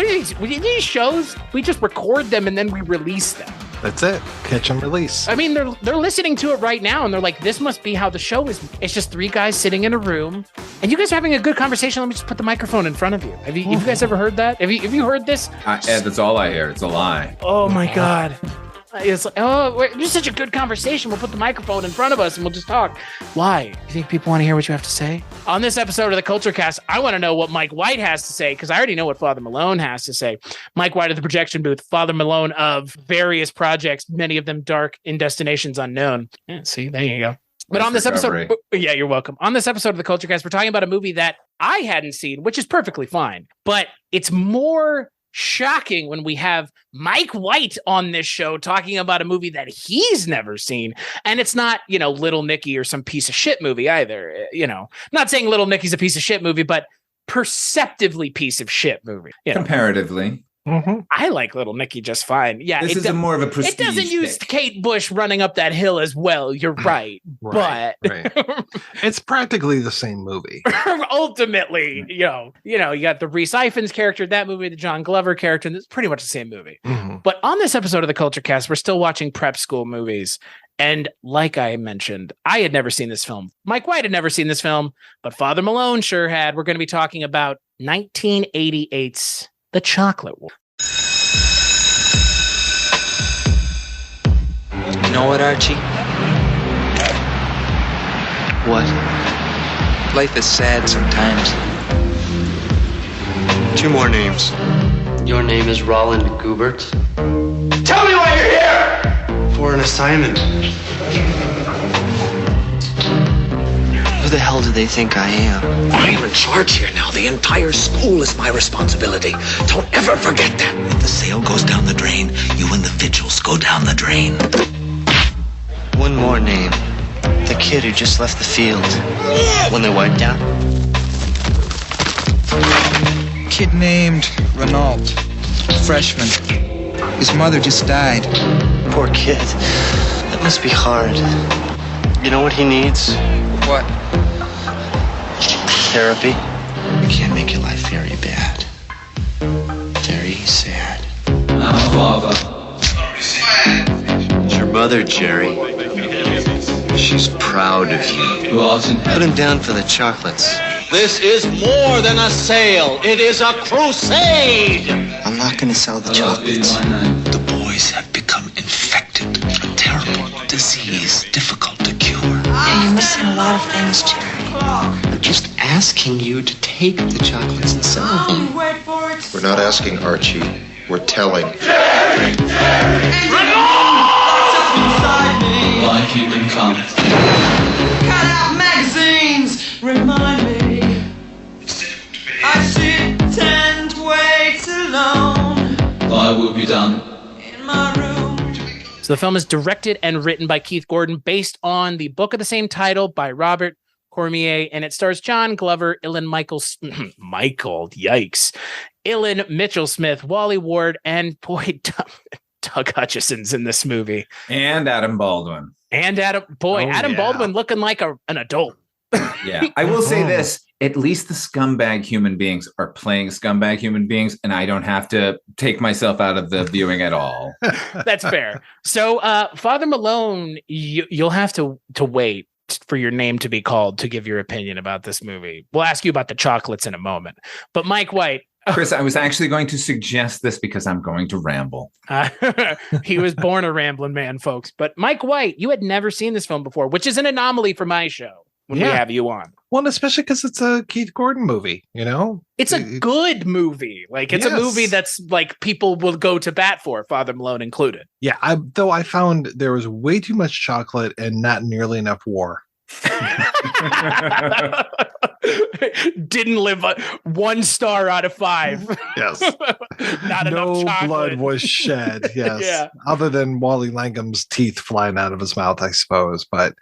these shows, we just record them and then we release them. That's it. Catch and release. I mean, they're listening to it right now and they're like, this must be how the show is. It's just three guys sitting in a room and you guys are having a good conversation. Let me just put the microphone in front of you. Have you guys ever heard that? Have you heard this? Ed, that's all I hear. It's a lie. Oh my God. It's like, it's such a good conversation. We'll put the microphone in front of us and we'll just talk. Why? You think people want to hear what you have to say? On this episode of the Culture Cast, I want to know what Mike White has to say because I already know what Father Malone has to say. Mike White at the projection booth, Father Malone of various projects, many of them dark in destinations unknown. Yeah, see, there you go. But on this episode, yeah, you're welcome. On this episode of the Culture Cast, we're talking about a movie that I hadn't seen, which is perfectly fine, but it's more shocking when we have Mike White on this show talking about a movie that he's never seen. And it's not, Little Nicky or some piece of shit movie either. Not saying Little Nicky's a piece of shit movie, but perceptively piece of shit movie. Comparatively. Mm-hmm. I like Little Nicky just fine. Yeah, this is more of a prestige. It doesn't use Kate Bush running up that hill as well. You're right, but it's practically the same movie. Ultimately, you got the Rhys Ifans character, that movie, the John Glover character, and it's pretty much the same movie. Mm-hmm. But on this episode of the Culture Cast, we're still watching prep school movies. And like I mentioned, I had never seen this film. Mike White had never seen this film, but Father Malone sure had. We're going to be talking about 1988's The Chocolate War. You know what, Archie? What? Life is sad sometimes. 2 more names. Your name is Roland Goobert. Tell me why you're here! For an assignment. Who the hell do they think I am? I'm in charge here now. The entire school is my responsibility. Don't ever forget that. If the sale goes down the drain, you and the vigils go down the drain. One more name. The kid who just left the field. When they wiped out. Kid named Renault. Freshman. His mother just died. Poor kid. That must be hard. You know what he needs? What? Therapy. You can't make your life very bad. Very sad. Father. It's your mother, Jerry. She's proud of you. Put him down for the chocolates. This is more than a sale. It is a crusade. I'm not going to sell the chocolates. The boys have become infected. A terrible disease, difficult to cure. Yeah, you're missing a lot of things, Jerry. I'm just asking you to take the chocolates and sell them. We're not asking Archie. We're telling. Why keep them calm? Cut out magazines, remind me. I sit and wait alone. Thy will be done. In my room. So the film is directed and written by Keith Gordon, based on the book of the same title by Robert Cormier, and it stars John Glover, Ilan Mitchell Smith, Wally Ward, and boy, Doug Hutchison's in this movie. And Adam Baldwin. Adam Baldwin looking like an adult. Yeah, I will say this. At least the scumbag human beings are playing scumbag human beings, and I don't have to take myself out of the viewing at all. That's fair. So, Father Malone, you'll have to wait for your name to be called to give your opinion about this movie. We'll ask you about the chocolates in a moment. But Mike White. Chris, I was actually going to suggest this because I'm going to ramble. He was born a rambling man, folks. But Mike White, you had never seen this film before, which is an anomaly for my show when we have you on. Well, especially because it's a Keith Gordon movie, It's a good movie. Like, it's a movie that's like people will go to bat for, Father Malone included. Yeah, I found there was way too much chocolate and not nearly enough war. Didn't live 1 star out of 5. Yes. Not no enough chocolate. blood was shed. Yes. Yeah. Other than Wally Langham's teeth flying out of his mouth, I suppose. But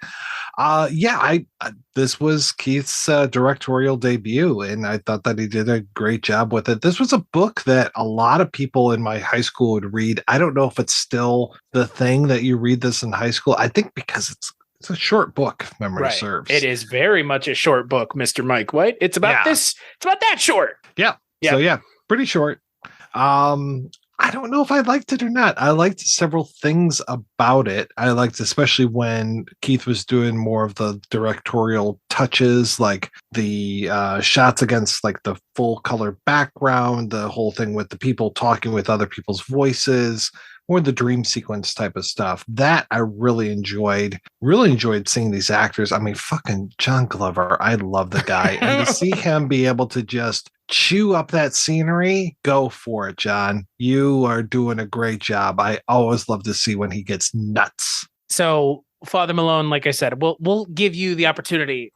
this was Keith's directorial debut, and I thought that he did a great job with it. This was a book that a lot of people in my high school would read. I don't know if it's still the thing that you read this in high school. I think because it's a short book, if memory serves. It is very much a short book, Mr. Mike White. It's about this. It's about that short. Yeah. So pretty short. I don't know if I liked it or not. I liked several things about it. I liked especially when Keith was doing more of the directorial touches, like the shots against like the full color background, the whole thing with the people talking with other people's voices, or the dream sequence type of stuff. That I really enjoyed. Really enjoyed seeing these actors. I mean, fucking John Glover. I love the guy. And to see him be able to just chew up that scenery, go for it, John. You are doing a great job. I always love to see when he gets nuts. So Father Malone, like I said, we'll give you the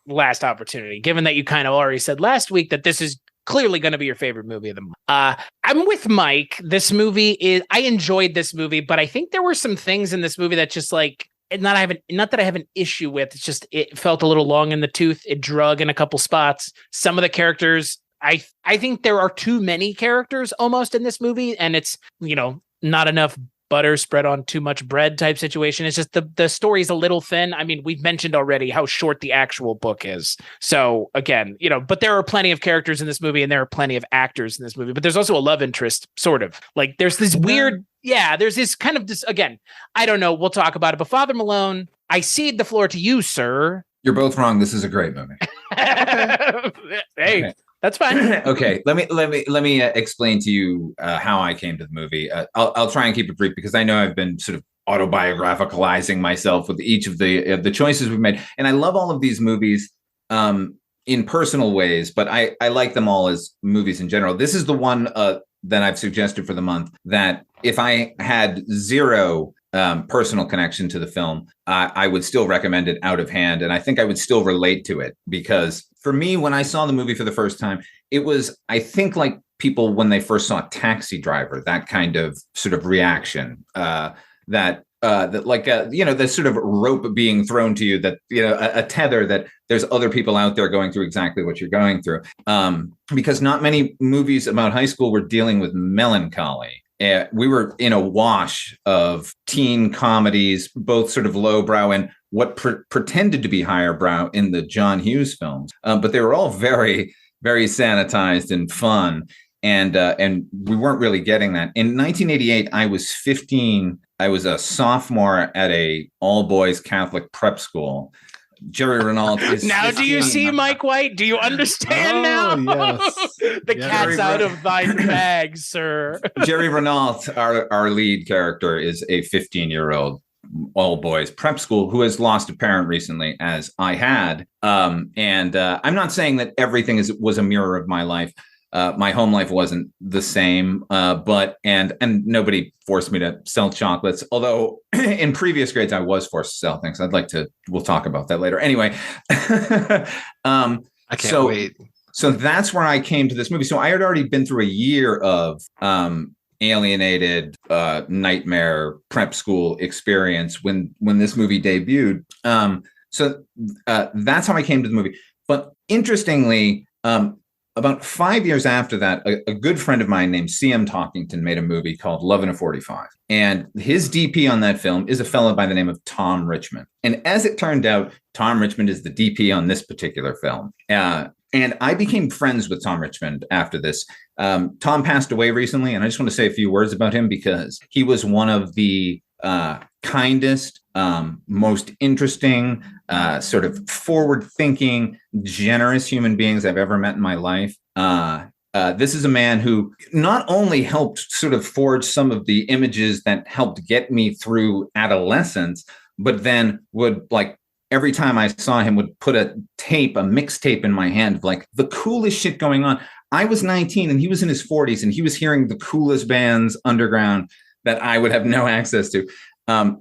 last opportunity, given that you kind of already said last week that this is clearly going to be your favorite movie of the month. I'm with Mike. This movie I enjoyed this movie, but I think there were some things in this movie that just like, not that I have an issue with. It's just, it felt a little long in the tooth. It drug in a couple spots. Some of the characters, I think there are too many characters almost in this movie, and it's, not enough butter spread on too much bread type situation. It's just the story's a little thin. I mean, we've mentioned already how short the actual book is. So again, but there are plenty of characters in this movie, and there are plenty of actors in this movie, but there's also a love interest, sort of. Like there's this weird, there's this kind of this, again, I don't know, we'll talk about it, but Father Malone, I cede the floor to you, sir. You're both wrong. This is a great movie. Hey. Okay. That's fine. Okay, let me explain to you how I came to the movie. I'll try and keep it brief because I know I've been sort of autobiographicalizing myself with each of the choices we've made, and I love all of these movies in personal ways, but I like them all as movies in general. This is the one that I've suggested for the month that if I had zero personal connection to the film, I would still recommend it out of hand, and I think I would still relate to it because for me, when I saw the movie for the first time, it was, I think, like people when they first saw Taxi Driver, that kind of sort of reaction, that like the sort of rope being thrown to you, that a tether, that there's other people out there going through exactly what you're going through, because not many movies about high school were dealing with melancholy. We were in a wash of teen comedies, both sort of lowbrow and what pretended to be higher brow in the John Hughes films, but they were all very, very sanitized and fun, and we weren't really getting that. In 1988, I was 15. I was a sophomore at a all-boys Catholic prep school. Jerry Renault is now 15. Do you see, Mike White? Do you understand now? Yes. The cat's out of thy bag, sir. Jerry Renault, our lead character, is a 15-year-old all boys prep school who has lost a parent recently, as I had. And I'm not saying that everything was a mirror of my life. My home life wasn't the same, but nobody forced me to sell chocolates. Although in previous grades, I was forced to sell things. We'll talk about that later. Anyway, I can't wait. So that's where I came to this movie. So I had already been through a year of alienated nightmare prep school experience when this movie debuted. So that's how I came to the movie. But interestingly, about 5 years after that, a good friend of mine named C.M. Talkington made a movie called Love in a 45. And his DP on that film is a fellow by the name of Tom Richmond. And as it turned out, Tom Richmond is the DP on this particular film. And I became friends with Tom Richmond after this. Tom passed away recently, and I just want to say a few words about him because he was one of the kindest, most interesting, sort of forward-thinking, generous human beings I've ever met in my life. This is a man who not only helped sort of forge some of the images that helped get me through adolescence, but then would, like, every time I saw him, would put a mixtape in my hand of like the coolest shit going on. I was 19 and he was in his 40s and he was hearing the coolest bands underground that I would have no access to.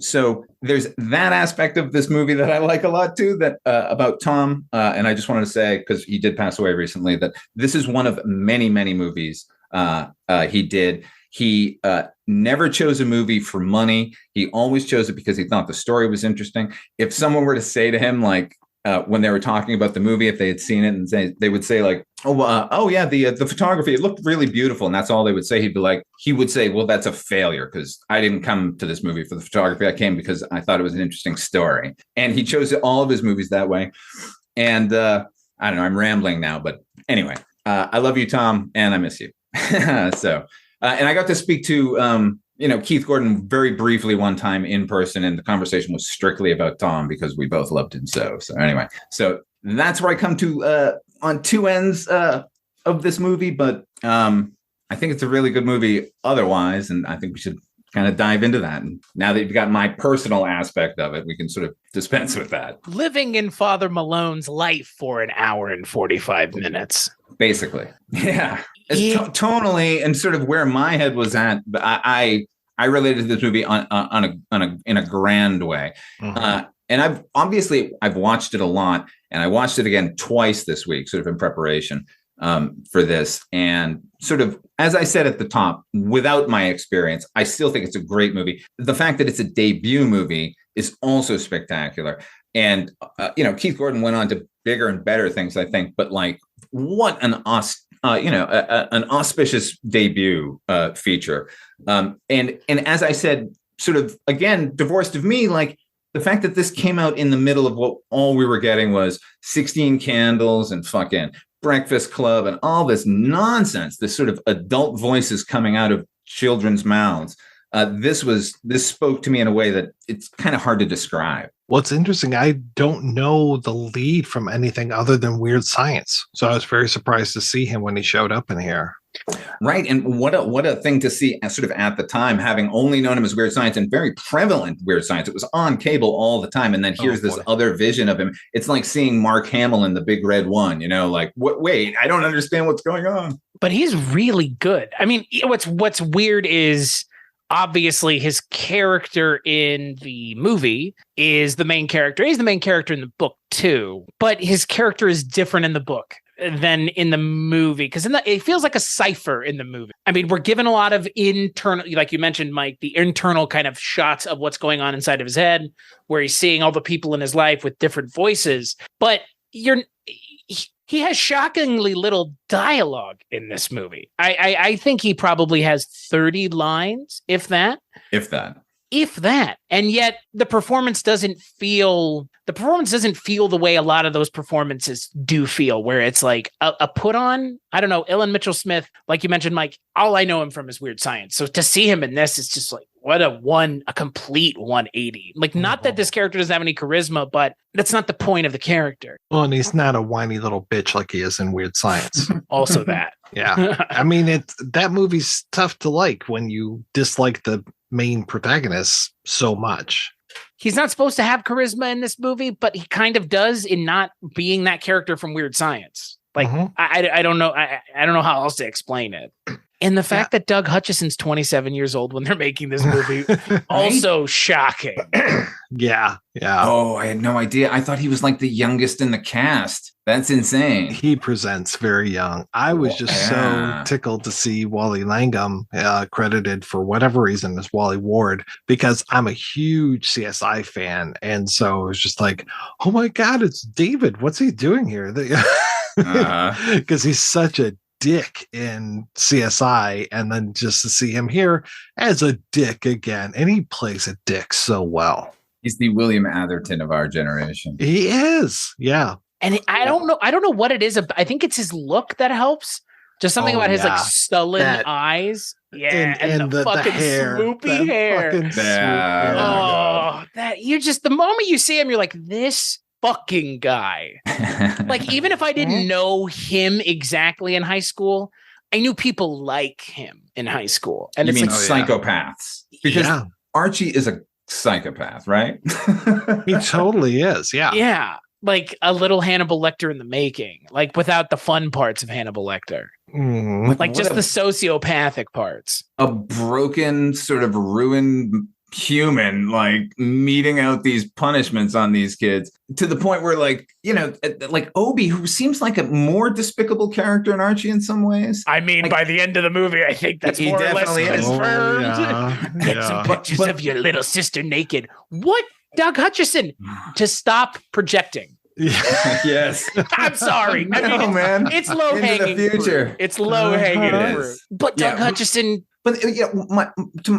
So there's that aspect of this movie that I like a lot too, that about Tom. And I just wanted to say, because he did pass away recently, that this is one of many, many movies he did. He never chose a movie for money. He always chose it because he thought the story was interesting. If someone were to say to him, like, when they were talking about the movie, if they had seen it, and they would say like, oh yeah, the photography, it looked really beautiful, and that's all they would say. He would say, well, that's a failure because I didn't come to this movie for the photography. I came because I thought it was an interesting story, and he chose all of his movies that way. And I don't know, I'm rambling now, but anyway, I love you, Tom, and I miss you. So And I got to speak to Keith Gordon very briefly one time in person, and the conversation was strictly about Tom because we both loved him so. So anyway, so that's where I come to on two ends of this movie, but I think it's a really good movie otherwise, and I think we should kind of dive into that. And now that you've got my personal aspect of it, we can sort of dispense with that. Living in Father Malone's life for an hour and 45 minutes. Basically. Yeah. Tonally and sort of where my head was at, I related to this movie in a grand way. Mm-hmm. And I've watched it a lot, and I watched it again twice this week, sort of in preparation for this. And sort of, as I said at the top, without my experience, I still think it's a great movie. The fact that it's a debut movie is also spectacular. And, Keith Gordon went on to bigger and better things, I think. But like, what an auspicious debut feature. And as I said, sort of, again, divorced of me, like, the fact that this came out in the middle of what all we were getting was 16 Candles and fucking Breakfast Club and all this nonsense, this sort of adult voices coming out of children's mouths. This spoke to me in a way that it's kind of hard to describe. What's interesting, I don't know the lead from anything other than Weird Science. So I was very surprised to see him when he showed up in here. Right. And what a thing to see sort of at the time, having only known him as Weird Science and very prevalent Weird Science. It was on cable all the time. And then here's this other vision of him. It's like seeing Mark Hamill in The Big Red One, like, wait, I don't understand what's going on. But he's really good. I mean, what's weird is obviously his character in the movie is the main character. He's the main character in the book too, but his character is different in the book than in the movie, because it feels like a cipher in the movie. I mean, we're given a lot of internal, like you mentioned, Mike, the internal kind of shots of what's going on inside of his head, where he's seeing all the people in his life with different voices. But he has shockingly little dialogue in this movie. I think he probably has 30 lines, if that. And yet the performance doesn't feel the way a lot of those performances do feel, where it's like a put on. I don't know, Ellen Mitchell Smith, like you mentioned, Mike, all I know him from is Weird Science. So to see him in this is just like, what a complete 180. Like, not that this character doesn't have any charisma, but that's not the point of the character. Well, and he's not a whiny little bitch like he is in Weird Science. Also that. Yeah. I mean, that movie's tough to like when you dislike the main protagonist so much. He's not supposed to have charisma in this movie, but he kind of does in not being that character from Weird Science. Like, I don't know. I don't know how else to explain it. And the fact that Doug Hutchison's 27 years old when they're making this movie, also shocking. Yeah. Oh, I had no idea. I thought he was like the youngest in the cast. That's insane. He presents very young. I was just so tickled to see Wally Langham credited for whatever reason as Wally Ward, because I'm a huge CSI fan. And so it was just like, oh my God, it's David. What's he doing here? Because he's such a dick in CSI, and then just to see him here as a dick again, and he plays a dick so well. He's the William Atherton of our generation. He is, yeah. And I don't know what it is. I think it's his look that helps. Just something about his like sullen eyes. Yeah, and the fucking hair, swoopy hair. That you just, the moment you see him, you're like, this fucking guy. Like, even if I didn't know him exactly in high school, I knew people like him in high school. And it's like psychopaths. Because Archie is a psychopath, right? He totally is. Yeah. Yeah. Like a little Hannibal Lecter in the making, like without the fun parts of Hannibal Lecter. Like just the sociopathic parts. A broken, sort of ruined human, like meting out these punishments on these kids to the point where, like, like Obi, who seems like a more despicable character in Archie in some ways. I mean, like, by the end of the movie, I think that's more or less confirmed. Get some pictures of your little sister naked. What? Doug Hutchison, to stop projecting. Yes. I'm sorry. I mean, man. It's low hanging fruit. It's low hanging fruit. But Doug Hutchison. But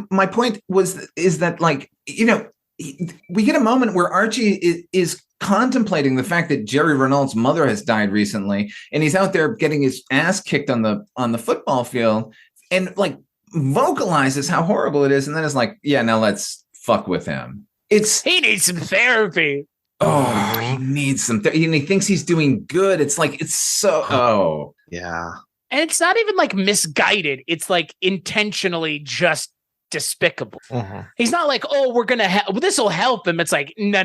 my point is that, like, we get a moment where Archie is contemplating the fact that Jerry Renault's mother has died recently, and he's out there getting his ass kicked on the football field, and like vocalizes how horrible it is, and then it's like, yeah, now let's fuck with him. He needs some therapy. Oh, he needs some and he thinks he's doing good. It's like, it's so yeah. And it's not even like misguided. It's like intentionally just despicable. He's not like, oh, we're gonna this will help him. It's like, no.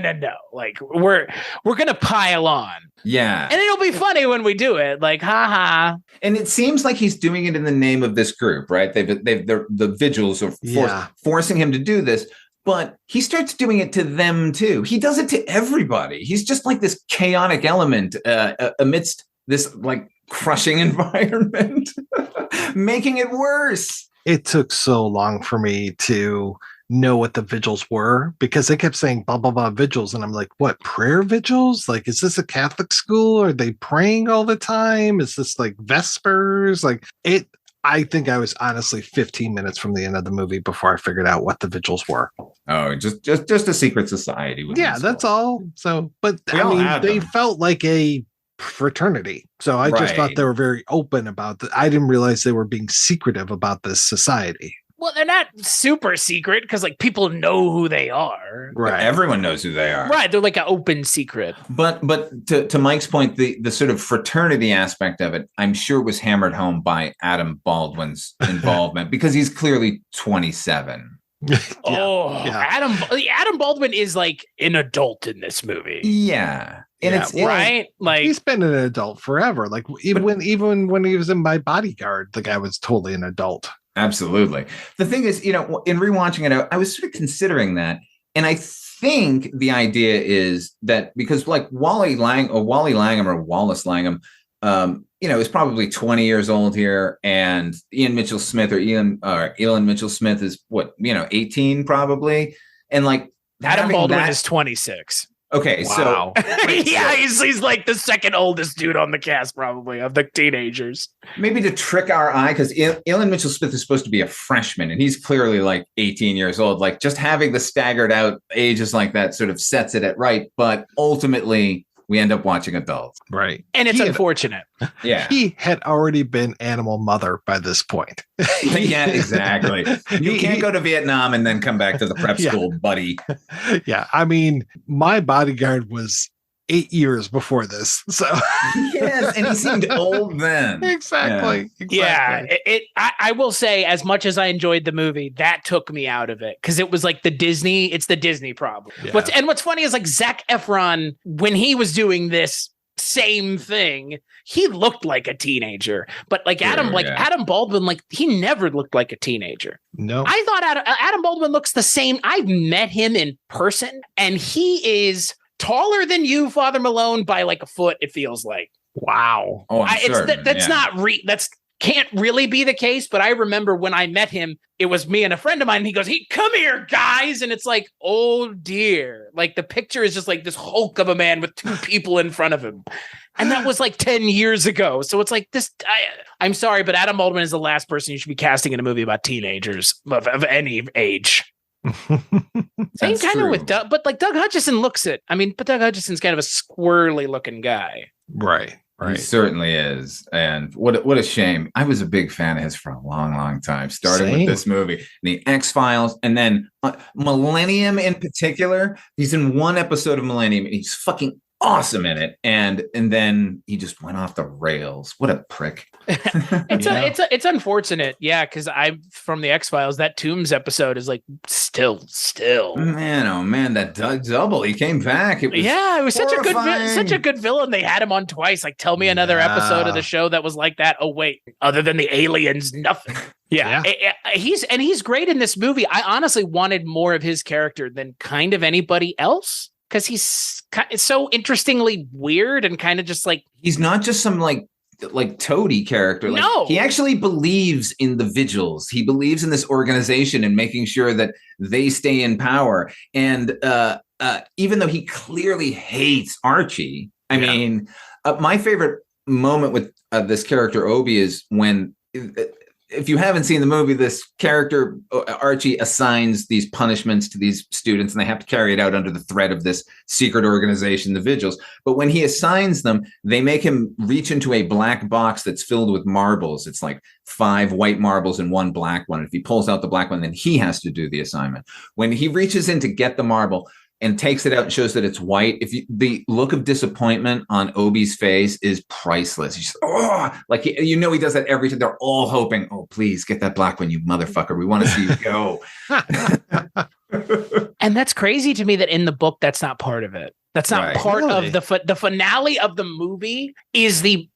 Like we're gonna pile on. Yeah. And it'll be funny when we do it. Like, haha. And it seems like he's doing it in the name of this group, right? They're the vigils are forcing him to do this. But he starts doing it to them too. He does it to everybody. He's just like this chaotic element amidst this like crushing environment, making it worse. It took so long for me to know what the vigils were because they kept saying blah, blah, blah vigils. And I'm like, what, prayer vigils? Like, is this a Catholic school? Are they praying all the time? Is this like Vespers? Like I think I was honestly 15 minutes from the end of the movie before I figured out what the vigils were. Oh, just a secret society. Yeah, that's all. So, but I mean, they felt like a fraternity. So I just thought they were very open about that. I didn't realize they were being secretive about this society. Well, they're not super secret because like people know who they are. Right. Everyone knows who they are. Right. They're like an open secret. But to Mike's point, the sort of fraternity aspect of it, I'm sure was hammered home by Adam Baldwin's involvement because he's clearly 27. Adam Baldwin is like an adult in this movie. Yeah. And it's right. Like he's been an adult forever. Like even when he was in My Bodyguard, the guy was totally an adult. Absolutely. The thing is, in rewatching it, I was sort of considering that. And I think the idea is that because like Wallace Langham, is probably 20 years old here. And Elin Mitchell Smith is 18 probably. And like Adam Baldwin is 26. Okay, wow. So yeah, he's like the second oldest dude on the cast, probably of the teenagers. Maybe to trick our eye, because Elin Mitchell Smith is supposed to be a freshman, and he's clearly like 18 years old. Like just having the staggered out ages like that sort of sets it at right, but ultimately we end up watching adults, right? And it's unfortunate. Yeah, he had already been animal mother by this point. Yeah, exactly. You can't go to Vietnam and then come back to the prep school, buddy. Yeah, I mean, My Bodyguard was 8 years before this, so yes, and he seemed old then. Exactly. Yeah, I will say, as much as I enjoyed the movie, that took me out of it because it was like it's the Disney problem. Yeah. What's funny is like Zac Efron, when he was doing this same thing, he looked like a teenager, but like Adam Baldwin, like he never looked like a teenager. No, I thought Adam Baldwin looks the same. I've met him in person, and he is taller than you, Father Malone, by like a foot. It feels like. Wow. Oh, that's can't really be the case. But I remember when I met him, it was me and a friend of mine. And he goes, come here, guys. And it's like, oh dear. Like the picture is just like this Hulk of a man with two people in front of him. And that was like 10 years ago. So it's like this. I'm sorry, but Adam Baldwin is the last person you should be casting in a movie about teenagers of any age. Same kind of with Doug, but like Doug Hutchison looks it. I mean, but Doug Hutchison's kind of a squirrely looking guy. Right. He certainly is. And what a shame. I was a big fan of his for a long, long time, starting with this movie, The X-Files, and then Millennium in particular. He's in one episode of Millennium, and he's fucking awesome in it. And then he just went off the rails. What a prick. It's unfortunate. Yeah, because from The X-Files, that Toombs episode is like still. Man, oh man, that Doug Double, he came back. It was such a good villain. They had him on twice. Like, tell me another episode of the show that was like that. Oh wait, other than the aliens, nothing. Yeah. He's great in this movie. I honestly wanted more of his character than kind of anybody else. Because he's so interestingly weird and kind of just like he's not just some like toady character. Like, no, he actually believes in the vigils. He believes in this organization and making sure that they stay in power. And even though he clearly hates Archie, I mean, my favorite moment with this character Obi is when if you haven't seen the movie, this character, Archie, assigns these punishments to these students, and they have to carry it out under the threat of this secret organization, the Vigils. But when he assigns them, they make him reach into a black box that's filled with marbles. It's like 5 white marbles and 1 black one. If he pulls out the black one, then he has to do the assignment. When he reaches in to get the marble and takes it out and shows that it's white, the look of disappointment on Obi's face is priceless. He's just, like, he does that every time. They're all hoping, oh, please get that black one, you motherfucker. We want to see you go. And that's crazy to me that in the book, that's not part of it. That's not part of the finale of the movie is the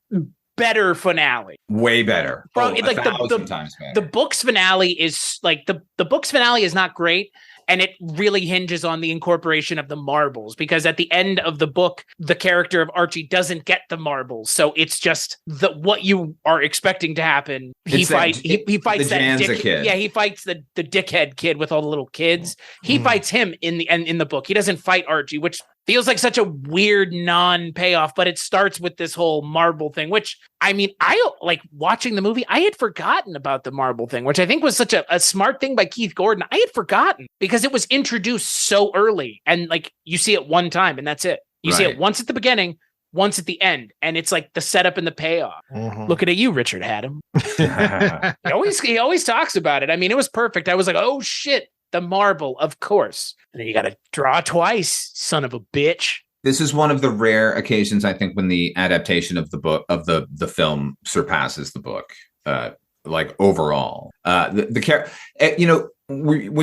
better finale. Way better. Bro, like 1,000 times better. The book's finale is like the book's finale is not great. And it really hinges on the incorporation of the marbles, because at the end of the book, the character of Archie doesn't get the marbles. So it's just what you are expecting to happen. He fights that kid. Yeah, he fights the dickhead kid with all the little kids. He fights him in the book. He doesn't fight Archie, which feels like such a weird non-payoff, but it starts with this whole marble thing, which, I mean, I like watching the movie. I had forgotten about the marble thing, which I think was such a smart thing by Keith Gordon. I had forgotten because it was introduced so early, and like you see it one time and that's it. You see it once at the beginning, once at the end, and it's like the setup and the payoff. Looking at you, Richard Haddam. He always talks about it. I mean, it was perfect. I was like, oh shit. The marble, of course. And then you got to draw twice, son of a bitch. This is one of the rare occasions, I think, when the adaptation of the book of the film surpasses the book, like overall. What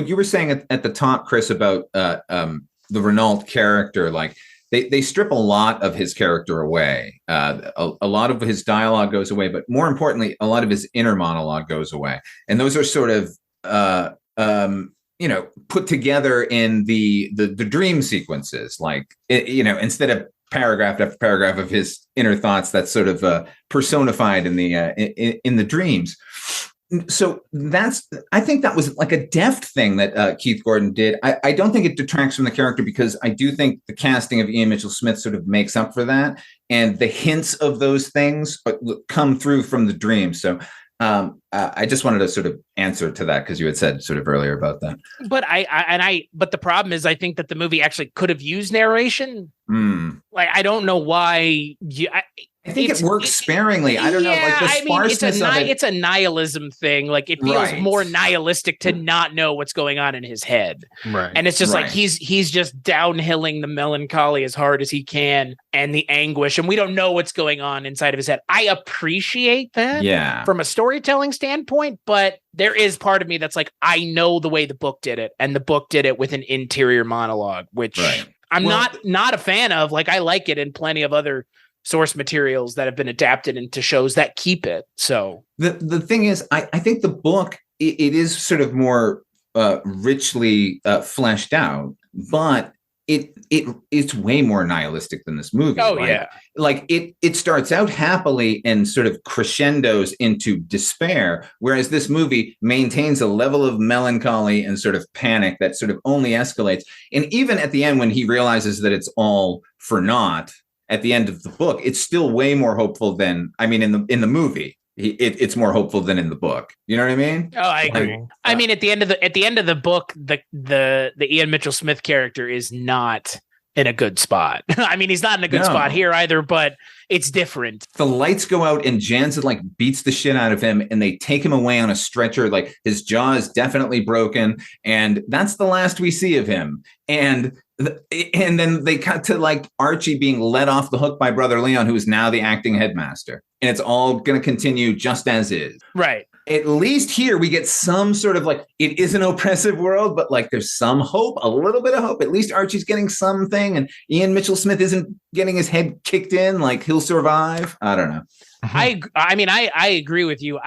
you were saying at the top, Chris, about the Renault character, like they strip a lot of his character away. A lot of his dialogue goes away, but more importantly, a lot of his inner monologue goes away, and those are sort of put together in the dream sequences, like, instead of paragraph after paragraph of his inner thoughts, that's sort of personified in the dreams. So I think that was like a deft thing that Keith Gordon did. I don't think it detracts from the character, because I do think the casting of Ian Mitchell-Smith sort of makes up for that. And the hints of those things come through from the dreams. So I just wanted to sort of answer to that, because you had said sort of earlier about that. But but the problem is, I think that the movie actually could have used narration. Like, I don't know why. I think it works sparingly. I don't know, like the sparseness of it. It's a nihilism thing. Like, it feels more nihilistic to not know what's going on in his head. Right. And it's just like he's just downhilling the melancholy as hard as he can, and the anguish, and we don't know what's going on inside of his head. I appreciate that from a storytelling standpoint, but there is part of me that's like, I know the way the book did it, and the book did it with an interior monologue, which I'm not a fan of. Like, I like it in plenty of other source materials that have been adapted into shows that keep it. So the thing is, I think the book, it is sort of more richly fleshed out, but it's way more nihilistic than this movie. Like it starts out happily and sort of crescendos into despair, whereas this movie maintains a level of melancholy and sort of panic that sort of only escalates. And even at the end, when he realizes that it's all for naught, at the end of the book, it's still way more hopeful than, I mean, in the movie, it's more hopeful than in the book. You know what I mean? Oh, I agree. I mean, at the end of the book, the Ian Mitchell-Smith character is not in a good spot. I mean, he's not in a good spot here either, but it's different. The lights go out and Jansen like beats the shit out of him, and they take him away on a stretcher. Like, his jaw is definitely broken, and that's the last we see of him. And then they cut to like Archie being let off the hook by Brother Leon, who is now the acting headmaster, and it's all going to continue just as is. Right. At least here we get some sort of like, it is an oppressive world, but like there's some hope, a little bit of hope. At least Archie's getting something, and Ian Mitchell-Smith isn't getting his head kicked in. Like, he'll survive. I don't know. I mean, I agree with you.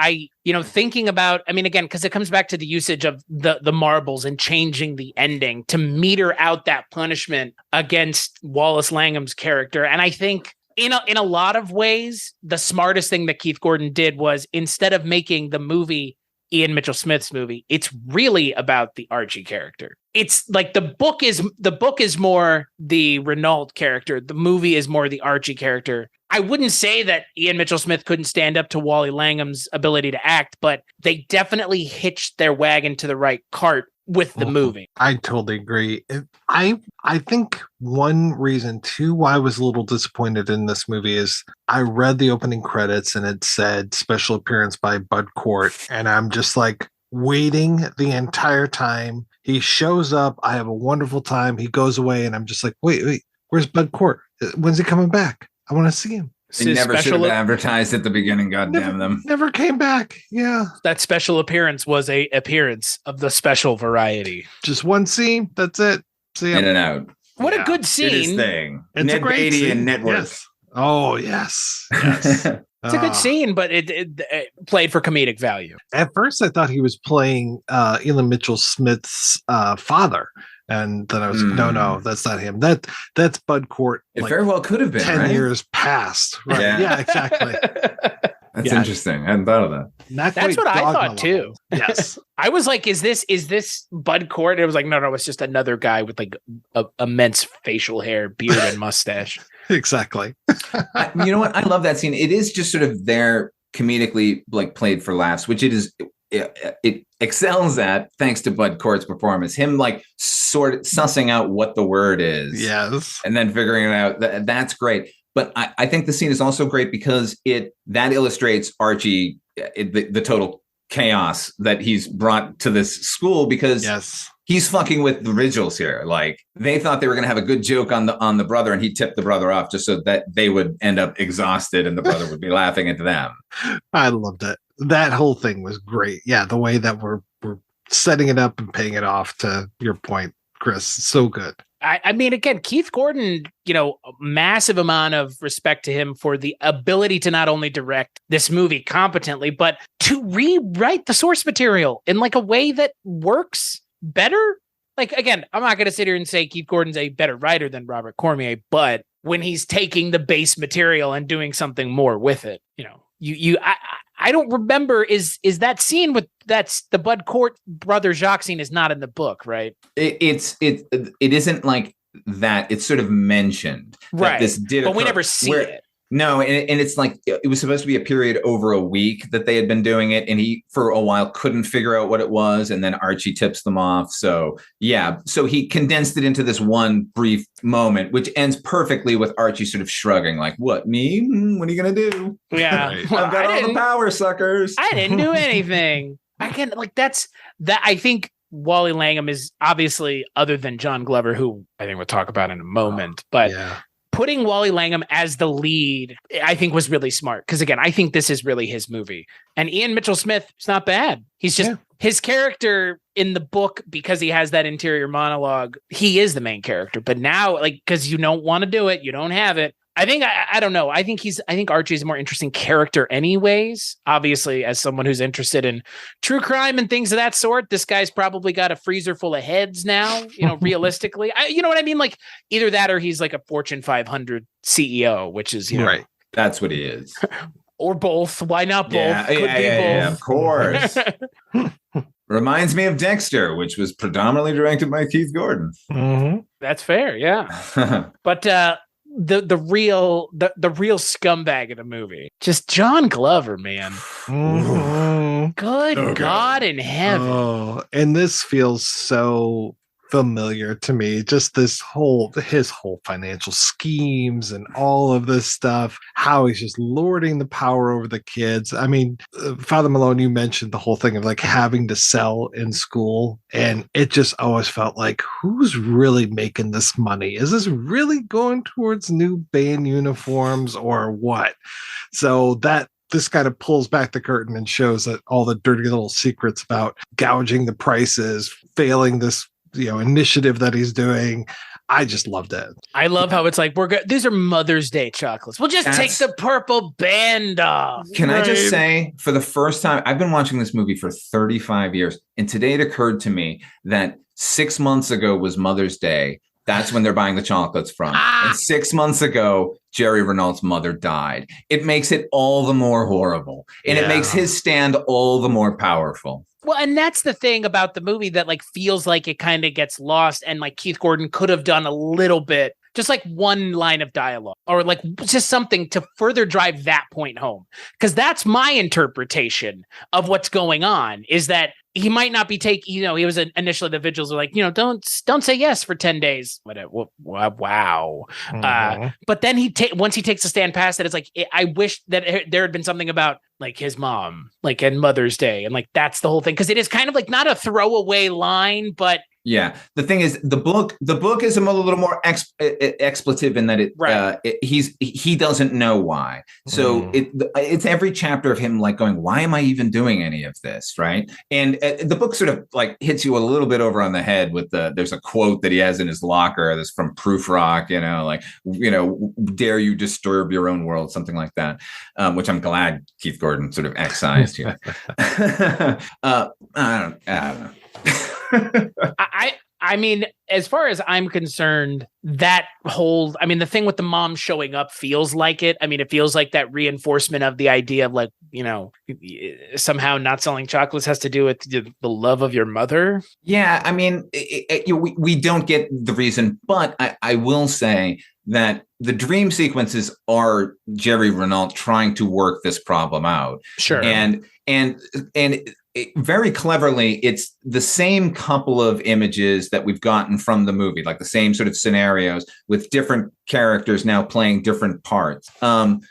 Thinking about, I mean, again, because it comes back to the usage of the marbles and changing the ending to meter out that punishment against Wallace Langham's character. And I think in a lot of ways, the smartest thing that Keith Gordon did was, instead of making the movie Ian Mitchell-Smith's movie, it's really about the Archie character. It's like the book is more the Renault character. The movie is more the Archie character. I wouldn't say that Ian Mitchell Smith couldn't stand up to Wally Langham's ability to act, but they definitely hitched their wagon to the right cart with the movie. I totally agree. I think one reason too why I was a little disappointed in this movie is I read the opening credits and it said special appearance by Bud Cort, and I'm just like waiting the entire time. He shows up, I have a wonderful time, he goes away, and I'm just like, wait, where's Bud Cort? When's he coming back? I want to see him. They never should have advertised at the beginning, goddamn them. Never came back. Yeah. That special appearance was a appearance of the special variety. Just one scene. That's it. See him. In and out. What a good scene. Did his thing. It's Ned a great Beatty scene. and Network. Yes. Oh, yes. Yes. It's a good scene, but it played for comedic value. At first, I thought he was playing Ian Mitchell Smith's father. And then I was no, that's not him. That's Bud Cort. It very well could have been 10 years past. Right? Yeah, exactly. That's interesting. I hadn't thought of that. That's what I thought too. Yes. I was like, is this Bud Cort? It was like, no, it's just another guy with like immense facial hair, beard, and mustache. Exactly. You know what? I love that scene. It is just sort of there comedically like played for laughs, which it excels at thanks to Bud Cort's performance. Him like sort of sussing out what the word is. Yes. And then figuring it out. That's great. But I think the scene is also great because that illustrates Archie, the total chaos that he's brought to this school, because he's fucking with the vigils here. Like they thought they were going to have a good joke on the brother, and he tipped the brother off just so that they would end up exhausted and the brother would be laughing at them. I loved it. That whole thing was great. Yeah, the way that we're setting it up and paying it off, to your point, Chris. So good. I mean, again, Keith Gordon, massive amount of respect to him for the ability to not only direct this movie competently, but to rewrite the source material in like a way that works better. Like, again, I'm not going to sit here and say Keith Gordon's a better writer than Robert Cormier, but when he's taking the base material and doing something more with it, I don't remember, is that scene that's the Bud Cort brother Jacques scene is not in the book, right? It isn't like that. It's sort of mentioned. Right. This did but occur, we never see it. No, and it's like it was supposed to be a period over a week that they had been doing it, and he for a while couldn't figure out what it was, and then Archie tips them off. So he condensed it into this one brief moment, which ends perfectly with Archie sort of shrugging, like, "What, me? What are you gonna do? Yeah, I've got all the power, suckers. I didn't do anything. I think Wally Langham is obviously, other than John Glover, who I think we'll talk about in a moment, but. Yeah. Putting Wally Langham as the lead, I think, was really smart. Because, again, I think this is really his movie. And Ian Mitchell Smith is not bad. He's just his character in the book, because he has that interior monologue, he is the main character. But now, like, because you don't want to do it, you don't have it. I think, I don't know. I think Archie's a more interesting character anyways. Obviously, as someone who's interested in true crime and things of that sort, this guy's probably got a freezer full of heads now, realistically. You know what I mean? Like either that or he's like a Fortune 500 CEO, which is, right. That's what he is. Or both. Why not both? Yeah, Could be both. Yeah, of course. Reminds me of Dexter, which was predominantly directed by Keith Gordon. Mm-hmm. That's fair. Yeah. But, the real scumbag of the movie, just John Glover, man. Mm-hmm. Good God in heaven. Oh, and this feels so familiar to me. Just his whole financial schemes and all of this stuff, how he's just lording the power over the kids. I mean, Father Malone, you mentioned the whole thing of like having to sell in school, and it just always felt like, who's really making this money? Is this really going towards new band uniforms or what? So that this kind of pulls back the curtain and shows that all the dirty little secrets about gouging the prices, failing this initiative that he's doing. I just loved it. I love how it's like, these are Mother's Day chocolates. We'll just take the purple band off. Can I just say, for the first time, I've been watching this movie for 35 years. And today it occurred to me that 6 months ago was Mother's Day. That's when they're buying the chocolates from. And 6 months ago, Jerry Renault's mother died. It makes it all the more horrible. And it makes his stand all the more powerful. Well, and that's the thing about the movie that like feels like it kind of gets lost, and like Keith Gordon could have done a little bit just like one line of dialogue or like just something to further drive that point home. Because that's my interpretation of what's going on, is that he might not be taking, he was initially, the vigils were like, don't say yes for 10 days. Wow. But then once he takes a stand past it, it's like, I wish that there had been something about like his mom, like, and Mother's Day. And like, that's the whole thing. Cause it is kind of like not a throwaway line, but yeah. The thing is, the book is a little more expletive in that he doesn't know why. So it's every chapter of him like going, why am I even doing any of this? Right. And the book sort of like hits you a little bit over on the head with there's a quote that he has in his locker that's from Proof Rock, dare you disturb your own world, something like that, which I'm glad Keith Gordon sort of excised here. I don't know. I mean, as far as I'm concerned, that whole, the thing with the mom showing up feels like it. I mean, it feels like that reinforcement of the idea of like, somehow not selling chocolates has to do with the love of your mother. Yeah. I mean, we don't get the reason, but I will say that the dream sequences are Jerry Renault trying to work this problem out. Sure. And very cleverly, it's the same couple of images that we've gotten from the movie, like the same sort of scenarios with different characters now playing different parts. But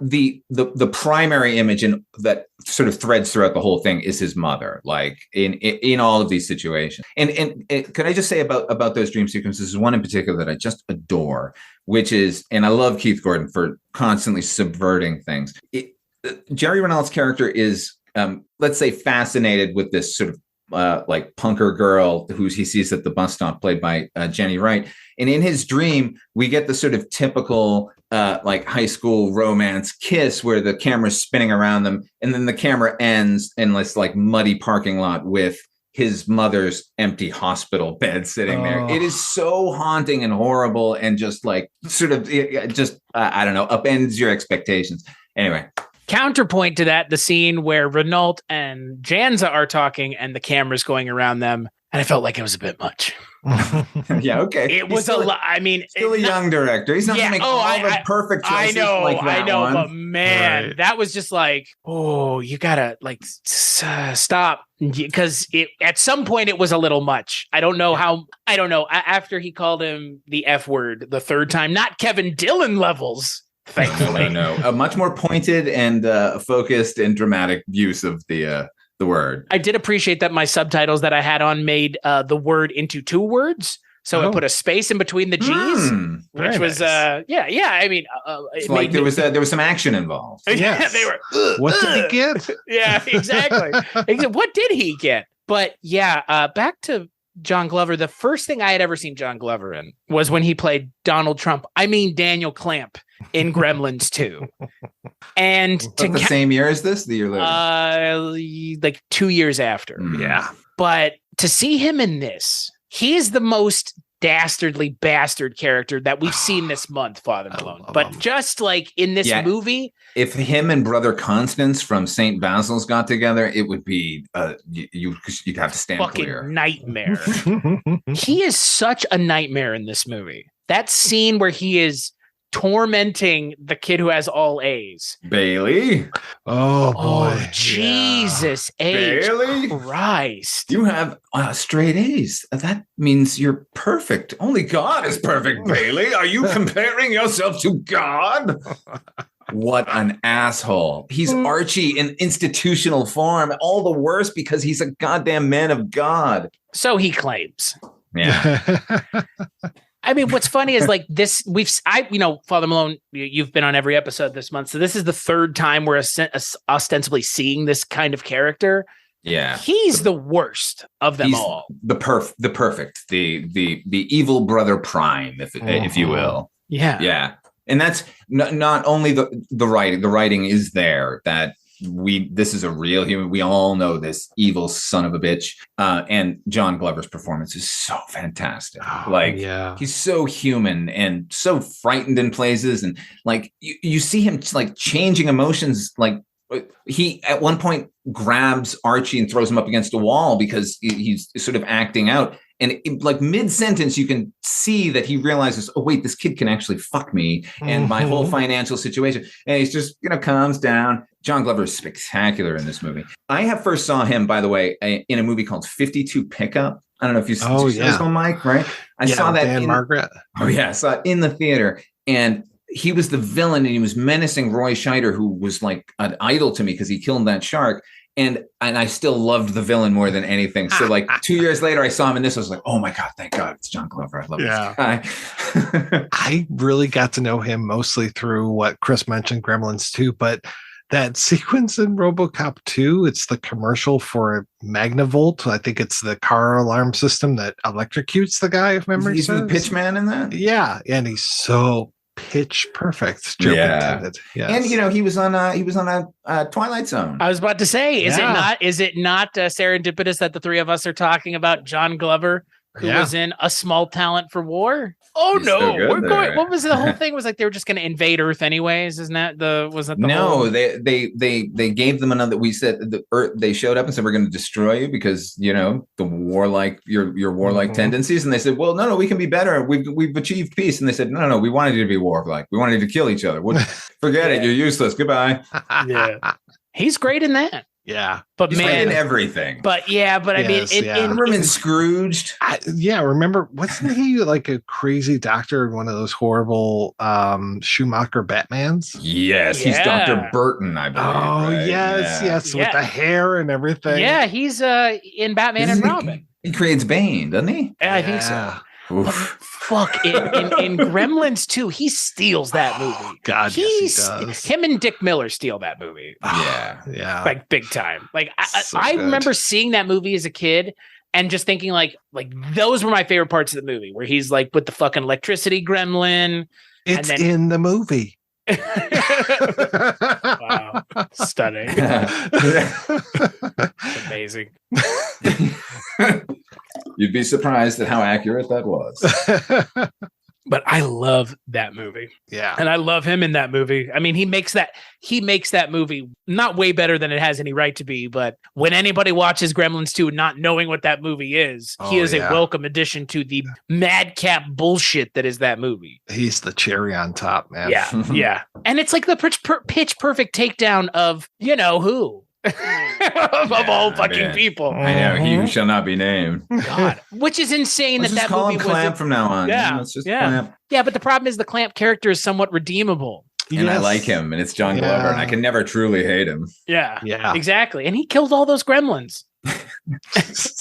the primary image that sort of threads throughout the whole thing is his mother, like in all of these situations. And could I just say about those dream sequences, one in particular that I just adore, which is, and I love Keith Gordon for constantly subverting things. Jerry Renault's character is, let's say, fascinated with this sort of like punker girl who he sees at the bus stop, played by Jenny Wright. And in his dream, we get the sort of typical like high school romance kiss where the camera's spinning around them, and then the camera ends in this like muddy parking lot with his mother's empty hospital bed sitting there. It is so haunting and horrible, and just like sort of I don't know, upends your expectations. Anyway. Counterpoint to that, the scene where Renault and Janza are talking and the camera's going around them, and I felt like it was a bit much. Yeah, okay. It was a lot. I mean, still a young director. He's not going to make all the perfect choices like that. I know, one. But man, that was just like, you gotta like stop, because at some point it was a little much. I don't know how. I don't know. After he called him the F word the third time, not Kevin Dillon levels. Thankfully, no, a much more pointed and focused and dramatic use of the word. I did appreciate that my subtitles that I had on made the word into two words, so it put a space in between the G's, which was nice. I mean, it's like there was some action involved. Yeah, they were. What did he get? Yeah, exactly. What did he get? But yeah, back to John Glover. The first thing I had ever seen John Glover in was when he played Donald Trump. I mean, Daniel Clamp in Gremlins 2. And the same year as this, the year later, like 2 years after. Yeah. But to see him in this, he is the most dastardly bastard character that we've seen this month, Father Malone. But just like in this movie, if him and Brother Constance from St. Basil's got together, it would be you'd have to stand fucking clear. Nightmare. He is such a nightmare in this movie. That scene where he is tormenting the kid who has all A's. Bailey. Oh boy. Jesus H. Bailey? Christ. You have straight A's. That means you're perfect. Only God is perfect, Bailey. Are you comparing yourself to God? What an asshole. He's Archie in institutional form. All the worse because he's a goddamn man of God. So he claims. Yeah. I mean, what's funny is like this, Father Malone, you've been on every episode this month. So this is the third time we're ostensibly seeing this kind of character. Yeah. He's the worst of them all. The perfect, the evil brother prime, if you will. Yeah. Yeah. And that's not only the writing. The writing is there that this is a real human. We all know this evil son of a bitch. And John Glover's performance is so fantastic. He's so human and so frightened in places. And like you see him like changing emotions like he at one point grabs Archie and throws him up against a wall because he's sort of acting out. And like mid-sentence, you can see that he realizes, oh, wait, this kid can actually fuck me and my whole financial situation. And he's just, calms down. John Glover is spectacular in this movie. I first saw him, by the way, in a movie called 52 Pickup. I don't know if you saw this one, Mike, right? I saw that Dan Margaret. Oh, yeah. I saw it in the theater. And he was the villain and he was menacing Roy Scheider, who was like an idol to me because he killed that shark. And I still loved the villain more than anything. So like 2 years later, I saw him in this. I was like, oh my God, thank God, it's John Glover. I love this guy. I really got to know him mostly through what Chris mentioned, Gremlins 2, but that sequence in RoboCop 2, it's the commercial for Magnavolt. I think it's the car alarm system that electrocutes the guy, if memory serves. He's the pitch man in that? Yeah, and he's so pitch perfect. Yes. And he was on a Twilight Zone. I was about to say, is it not serendipitous that the three of us are talking about John Glover, who was in A Small Talent for War? Oh, he's no, we're going. What was the whole thing? Was like they were just going to invade Earth anyways? Isn't that the? Was that the? No, whole... they gave them another. We said the Earth. They showed up and said we're going to destroy you because the warlike your warlike tendencies. And they said, well, no, we can be better. We've achieved peace. And they said, no, we wanted you to be warlike. We wanted you to kill each other. Forget it. You're useless. Goodbye. Yeah, he's great in that. Yeah, but he's man, in everything. But I mean, remember him in Scrooged? Remember, wasn't he like a crazy doctor in one of those horrible Schumacher Batmans? Yes, he's Dr. Burton, I believe. Oh, right? yes, with the hair and everything. Yeah, he's in Batman and Robin. He creates Bane, doesn't he? Yeah, I think so. Fuck in Gremlins 2, he steals that movie. God, yes, he does. Him and Dick Miller steal that movie. Yeah, like big time. Like I remember seeing that movie as a kid and just thinking like those were my favorite parts of the movie, where he's like with the fucking electricity gremlin. It's in the movie. Wow, stunning. Amazing. You'd be surprised at how accurate that was. But I love that movie. Yeah. And I love him in that movie. I mean, he makes that movie not way better than it has any right to be, but when anybody watches Gremlins 2 not knowing what that movie is, he is a welcome addition to the madcap bullshit that is that movie. He's the cherry on top, man. Yeah. And it's like the pitch perfect takedown of who. of all fucking people. I know, he who shall not be named. God, which is insane. Let's just call him Clamp from now on. Let's just Clamp. Yeah, but the problem is the Clamp character is somewhat redeemable. And I like him, and it's John Glover, and I can never truly hate him. Yeah, exactly. And he killed all those gremlins.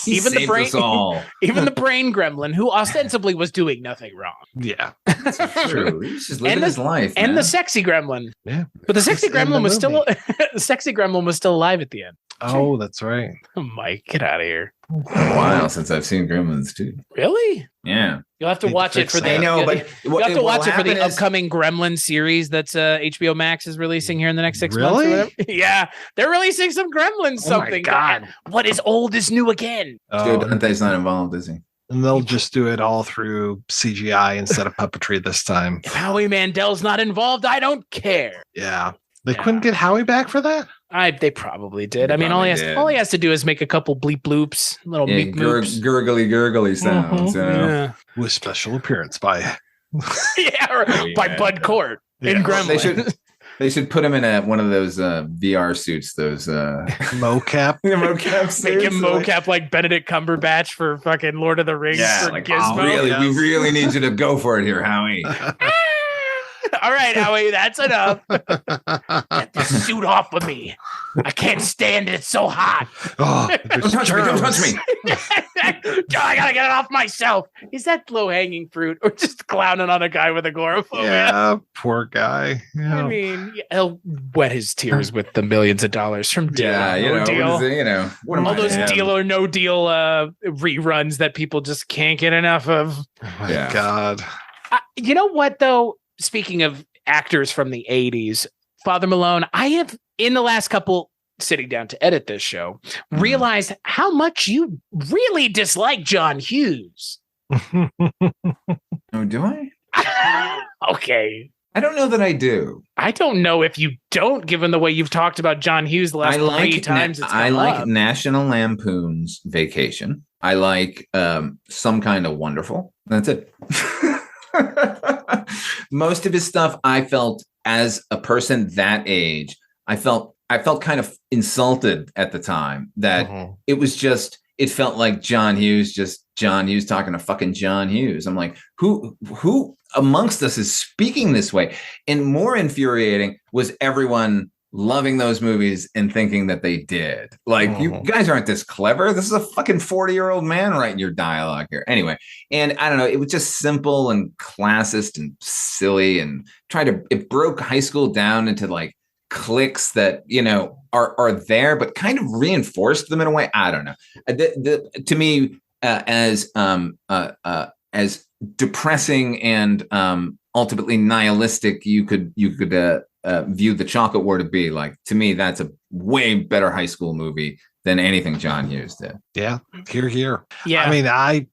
even the brain gremlin, who ostensibly was doing nothing wrong. Yeah, that's true. He's just living his life. And the sexy gremlin. Yeah, but the sexy gremlin was still the sexy gremlin was still alive at the end. Oh, that's right. Oh, Mike, get out of here. A while since I've seen Gremlins 2. Really? Yeah. You'll have to watch it for the. I know, but you'll have to watch it for the upcoming Gremlin series that's HBO Max is releasing here in the next 6 months. Or whatever. Yeah, they're releasing some Gremlins. Something. My God, what is old is new again. Joe Dante's not involved, is he? And they'll just do it all through CGI instead of puppetry this time. If Howie Mandel's not involved, I don't care. Yeah. They couldn't get Howie back for that? They probably did. I mean, all he has to do is make a couple bleep bloops, little meep moops. Gurgly sounds. With special appearance by by Bud Cort in Gremlin. They should put him in one of those VR suits, those mocap. Mocap suits. Make him mocap like Benedict Cumberbatch for fucking Lord of the Rings. Yeah, for Gizmo. We really need you to go for it here, Howie. All right, Howie, that's enough. Get the suit off of me. I can't stand it. It's so hot. Don't touch me. I gotta get it off myself. Is that low-hanging fruit or just clowning on a guy with agoraphobia? Yeah, poor guy. Yeah. I mean, he'll wet his tears with the millions of dollars from Deal or No Deal. All those Deal or No Deal reruns that people just can't get enough of. Oh my God. You know what, though? Speaking of actors from the 80s, Father Malone, I have, in the last couple, sitting down to edit this show, realized how much you really dislike John Hughes. Oh, do I? Okay. I don't know that I do. I don't know if you don't, given the way you've talked about John Hughes the last 3 times. I like National Lampoon's Vacation. I like Some Kind of Wonderful. That's it. Most of his stuff, I felt as a person that age, I felt kind of insulted at the time that it was just, it felt like John Hughes talking to fucking John Hughes. I'm like, who amongst us is speaking this way? And more infuriating was everyone loving those movies and thinking that they did. Like, you guys aren't this clever. This is a fucking 40-year-old man writing your dialogue here. Anyway, and I don't know, it was just simple and classist and silly and it broke high school down into like cliques that, you know, are there, but kind of reinforced them in a way. I don't know. To me, as depressing and ultimately nihilistic you could view The Chocolate War to be, like, to me, that's a way better high school movie than anything John Hughes did. Yeah, here. Yeah. I mean, I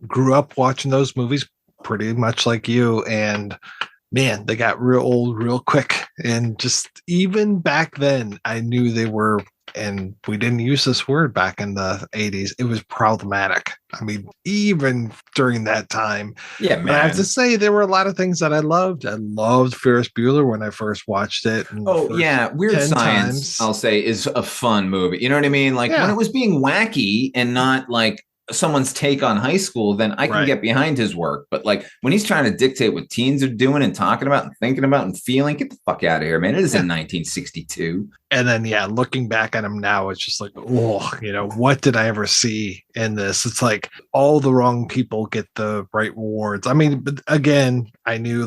grew up watching those movies pretty much like you, and man, they got real old real quick. And just even back then, I knew they were, and we didn't use this word back in the 80s, it was problematic. I mean, even during that time. Yeah, man. But I have to say, there were a lot of things that I loved. I loved Ferris Bueller when I first watched it. Weird Science, I'll say, is a fun movie. You know what I mean? Like, when it was being wacky and not like someone's take on high school, then I can get behind his work. But like when he's trying to dictate what teens are doing and talking about and thinking about and feeling, get the fuck out of here, man. It is in 1962. And then, looking back at him now, it's just like, what did I ever see in this? It's like all the wrong people get the right rewards. I mean, but again, I knew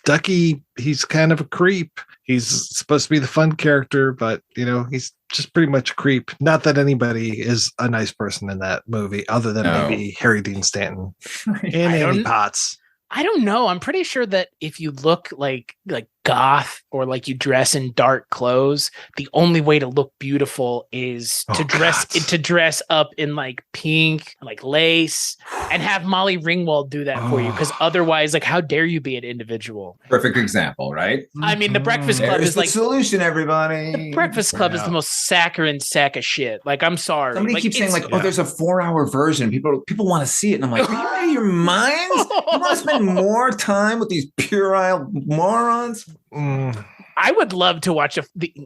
Ducky, he's kind of a creep. He's supposed to be the fun character, but, he's just pretty much a creep. Not that anybody is a nice person in that movie, other than maybe Harry Dean Stanton and Annie Potts. I don't know. I'm pretty sure that if you look like goth or like you dress in dark clothes, the only way to look beautiful is to dress up in like pink, like lace, and have Molly Ringwald do that for you. Because otherwise, like, how dare you be an individual? Perfect example, right? I mean, the Breakfast Club is like the solution, everybody. The Breakfast Club is the most saccharine sack of shit. Like, I'm sorry. Somebody keeps saying like, there's a 4-hour version. People want to see it, and I'm like, are you out of your minds? You want to spend more time with these puerile morons? I would love to watch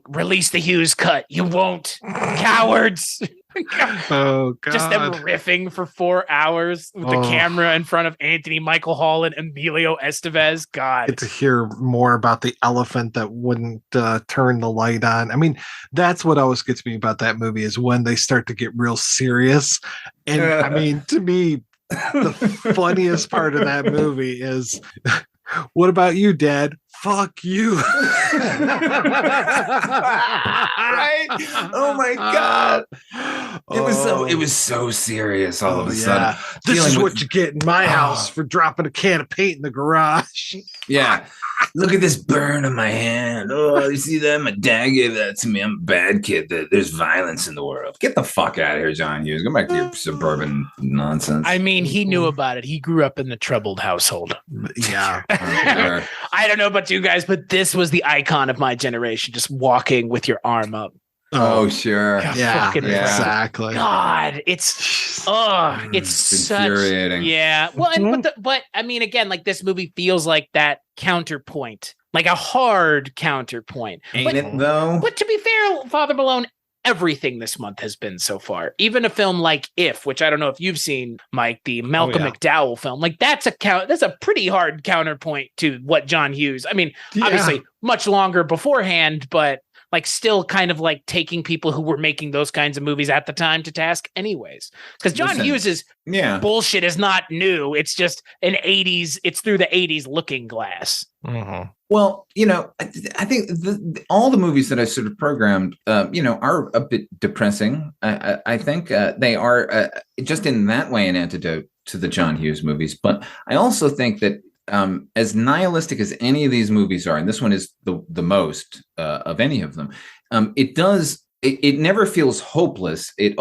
release the Hughes cut. You won't, cowards. Oh God! Just them riffing for 4 hours with the camera in front of Anthony Michael Hall and Emilio Estevez. God, get to hear more about the elephant that wouldn't turn the light on. I mean, that's what always gets me about that movie is when they start to get real serious. And I mean, to me, the funniest part of that movie is, "What about you, Dad? Fuck you." Right? Oh my God. It was so serious all of a sudden. This is what you get in my house for dropping a can of paint in the garage. Yeah. Look at this burn on my hand. Oh, you see that? My dad gave that to me. I'm a bad kid. There's violence in the world. Get the fuck out of here, John Hughes. Go back to your suburban nonsense. I mean, he knew about it. He grew up in the troubled household. Yeah. I don't know about you guys, but this was the icon of my generation, just walking with your arm up. Oh, sure. Yeah, exactly. God, it's such infuriating. Yeah. Well, and but I mean, again, like this movie feels like that counterpoint, like a hard counterpoint. Ain't it though? But to be fair, Father Malone, everything this month has been so far. Even a film like If, which I don't know if you've seen, Mike, the Malcolm McDowell film, like that's a pretty hard counterpoint to what John Hughes. I mean, obviously much longer beforehand, but like still kind of like taking people who were making those kinds of movies at the time to task anyways. Because John Hughes's bullshit is not new. It's just it's through the 80s looking glass. Mm-hmm. Well, I think all the movies that I sort of programmed, are a bit depressing. I think they are just in that way an antidote to the John Hughes movies. But I also think that as nihilistic as any of these movies are, and this one is the most of any of them, it never feels hopeless. It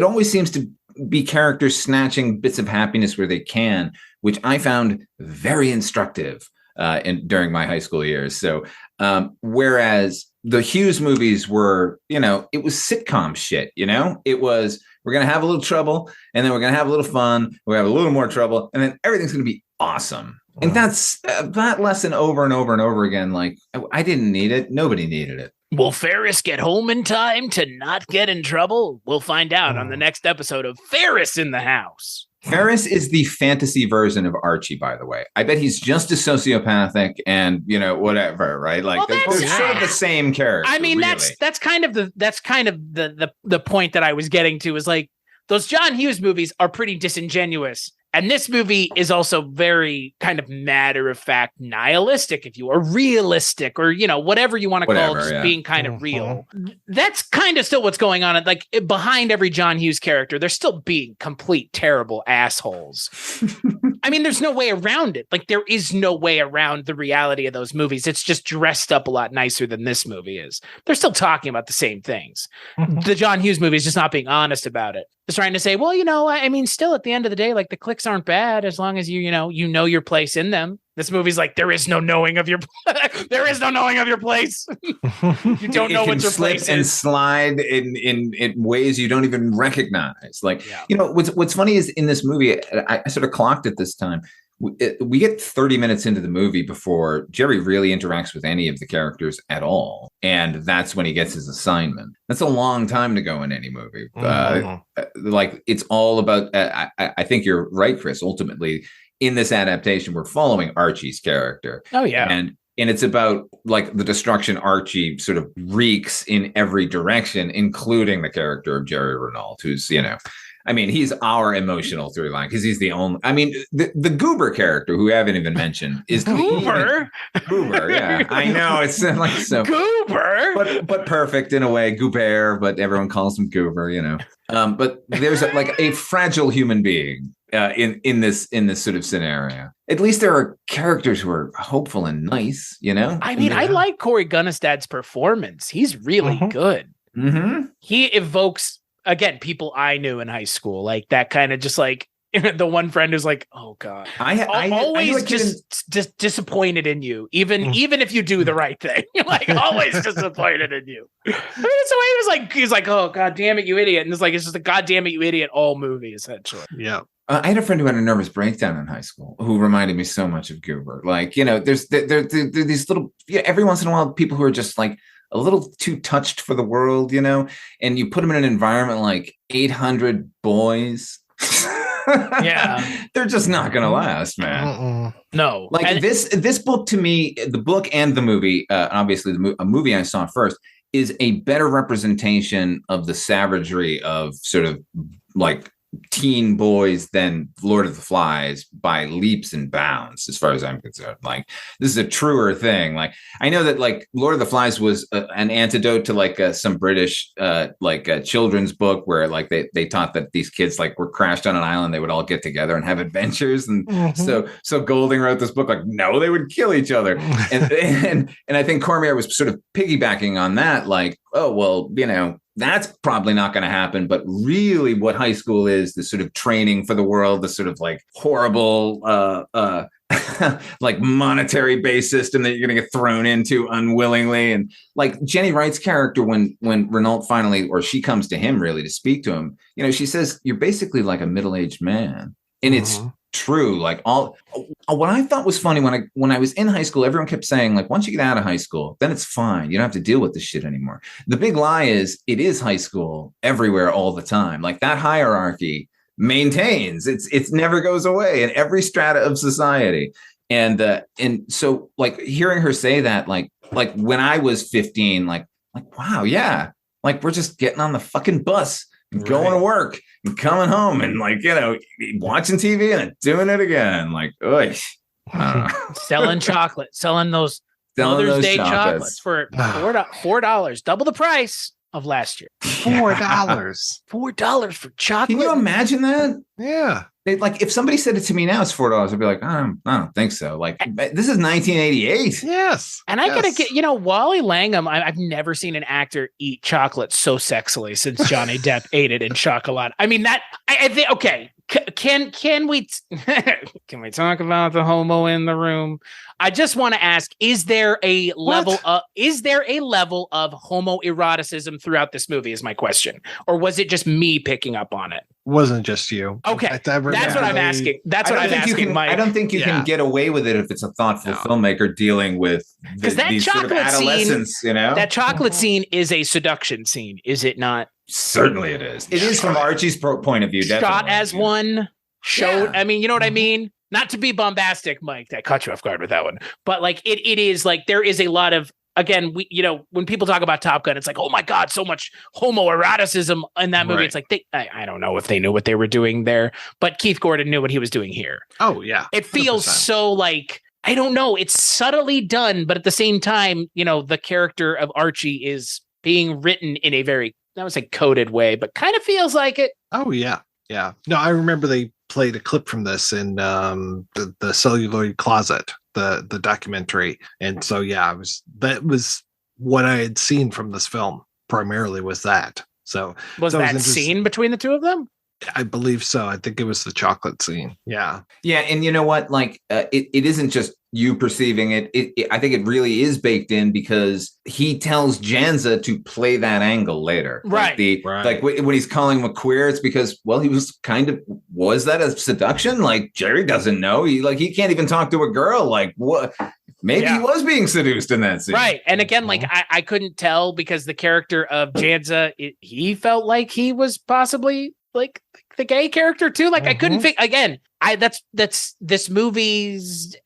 always seems to be characters snatching bits of happiness where they can, which I found very instructive during my high school years. So whereas the Hughes movies were, it was sitcom shit, it was, we're going to have a little trouble and then we're going to have a little fun. We have a little more trouble and then everything's going to be awesome. And that's that lesson over and over and over again. Like, I didn't need it. Nobody needed it. Will Ferris get home in time to not get in trouble? We'll find out on the next episode of Ferris in the House. Ferris is the fantasy version of Archie, by the way. I bet he's just as sociopathic and, whatever, right? Like, they're sort of the same character. I mean, really. that's kind of the point that I was getting to, is like, those John Hughes movies are pretty disingenuous. And this movie is also very kind of matter-of-fact nihilistic, if you will, or realistic, or, whatever you want to call it, just being kind of real. That's kind of still what's going on. Like, behind every John Hughes character, they're still being complete terrible assholes. I mean, there's no way around it. Like, there is no way around the reality of those movies. It's just dressed up a lot nicer than this movie is. They're still talking about the same things. The John Hughes movie is just not being honest about it. Just trying to say, well, I mean, still at the end of the day, like, the clicks aren't bad as long as you know your place in them. This movie's like, there is no knowing of your there is no knowing of your place. You don't know what your place is. And slide in ways you don't even recognize. Like, what's funny is in this movie, I sort of clocked it this time. We get 30 minutes into the movie before Jerry really interacts with any of the characters at all. And that's when he gets his assignment. That's a long time to go in any movie. Like, it's all about, I think you're right, Chris. Ultimately, in this adaptation, we're following Archie's character. Oh, yeah. And it's about, like, the destruction Archie sort of wreaks in every direction, including the character of Jerry Renault, who's, I mean, he's our emotional through line because he's the only. I mean, the Goober character, who I haven't even mentioned, is Goober. Goober, yeah, I know it's like so Goober, but perfect in a way. Goober, but everyone calls him Goober, But there's a fragile human being in this sort of scenario. At least there are characters who are hopeful and nice, I mean, I like Corey Gunnestad's performance. He's really good. Mm-hmm. He evokes, again, people I knew in high school, like that kind of just like the one friend who's like, oh God, I always just disappointed in you, even if you do the right thing, like always disappointed in you. I mean, so he's like, oh God damn it, you idiot, and it's just a God damn it, you idiot, all movie essentially. Yeah. I had a friend who had a nervous breakdown in high school who reminded me so much of Goober. Like, there's these little, every once in a while, people who are just like a little too touched for the world, and you put them in an environment like 800 boys. Yeah. They're just not going to last, man. No. Like, this book, to me, the book and the movie, obviously a movie I saw first, is a better representation of the savagery of sort of like teen boys than Lord of the Flies by leaps and bounds, as far as I'm concerned. Like, this is a truer thing. Like, I know that like Lord of the Flies was an antidote to like some British children's book where like they taught that these kids like were crashed on an island, they would all get together and have adventures, and so Golding wrote this book like, no, they would kill each other, and I think Cormier was sort of piggybacking on that, like, oh well, that's probably not going to happen. But really what high school is, the sort of training for the world, the sort of like horrible, like monetary based system that you're going to get thrown into unwillingly. And like Jenny Wright's character, when Renault finally, or she comes to him really to speak to him, she says, you're basically like a middle-aged man. And it's true. Like, what I thought was funny when I was in high school, everyone kept saying like, once you get out of high school, then it's fine. You don't have to deal with this shit anymore. The big lie is it is high school everywhere all the time. Like, that hierarchy maintains, it's never goes away in every strata of society. And so like hearing her say that, like when I was 15, like, wow, yeah. Like, we're just getting on the fucking bus and going to work and coming home and like, watching TV and doing it again. Like, I don't know. Selling chocolate, selling those Mother's Day chocolates for $4, double the price of last year. $4. $4 for chocolate. Can you imagine that? Yeah. Like, if somebody said it to me now, it's $4, I'd be like, I don't think so. Like, this is 1988. Yes. And I gotta get, Wally Langham, I've never seen an actor eat chocolate so sexily since Johnny Depp ate it in Chocolat. I mean, I think, okay, Can we can we talk about the homo in the room? I just want to ask: Is there a level of homoeroticism throughout this movie? Is my question, or was it just me picking up on it? Wasn't just you. Okay, that's what I'm asking. That's what I'm asking, Mike. I don't think you can get away with it if it's a thoughtful filmmaker dealing with these sort of adolescents. Scene, that chocolate scene is a seduction scene, is it not? Certainly, it is. It is from Archie's point of view. Shot as one. Showed. Yeah. I mean, you know what I mean. Not to be bombastic, Mike. That caught you off guard with that one. But like, it is like there is a lot of. Again, when people talk about Top Gun, it's like, oh my God, so much homoeroticism in that movie. Right. It's like I don't know if they knew what they were doing there, but Keith Gordon knew what he was doing here. Oh yeah, it feels 100%. So like I don't know. It's subtly done, but at the same time, the character of Archie is being written in a very, I would say, coded way, but kind of feels like it. Oh yeah, yeah. No, I remember they played a clip from this in the celluloid closet. The documentary, and so yeah, that was what I had seen from this film. Primarily was that. So was that scene between the two of them? I believe so. I think it was the chocolate scene. Yeah, yeah, and you know what? Like, it isn't just you perceiving it. I think it really is baked in because he tells Janza to play that angle later. Right. Like when he's calling him a queer, it's because, well, he was was that a seduction? Like Jerry doesn't know. He can't even talk to a girl. Like what? Maybe he was being seduced in that scene. Right. And again, like I couldn't tell because the character of Janza, he felt like he was possibly like the gay character too. Like I couldn't think again. That's this movie's.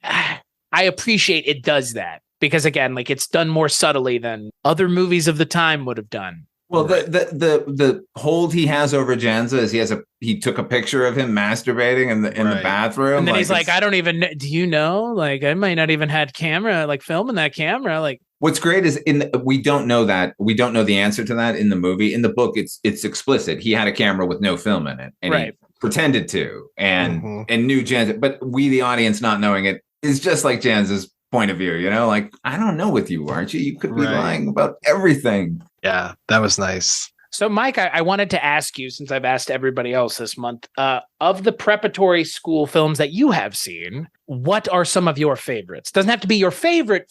I appreciate it does that because again, like it's done more subtly than other movies of the time would have done. Well, the hold he has over Janza is he took a picture of him masturbating in the bathroom, and then he's like, I don't even know, do you know? Like I might not even had camera like filming that camera. Like what's great is we don't know the answer to that in the movie. In the book, it's explicit. He had a camera with no film in it, and he pretended to and knew Janza, but we the audience not knowing it. Is just like Janza's point of view, like, I don't know with you, Archie. You could be lying about everything. Yeah, that was nice. So, Mike, I wanted to ask you, since I've asked everybody else this month, of the preparatory school films that you have seen, what are some of your favorites? Doesn't have to be your favorite,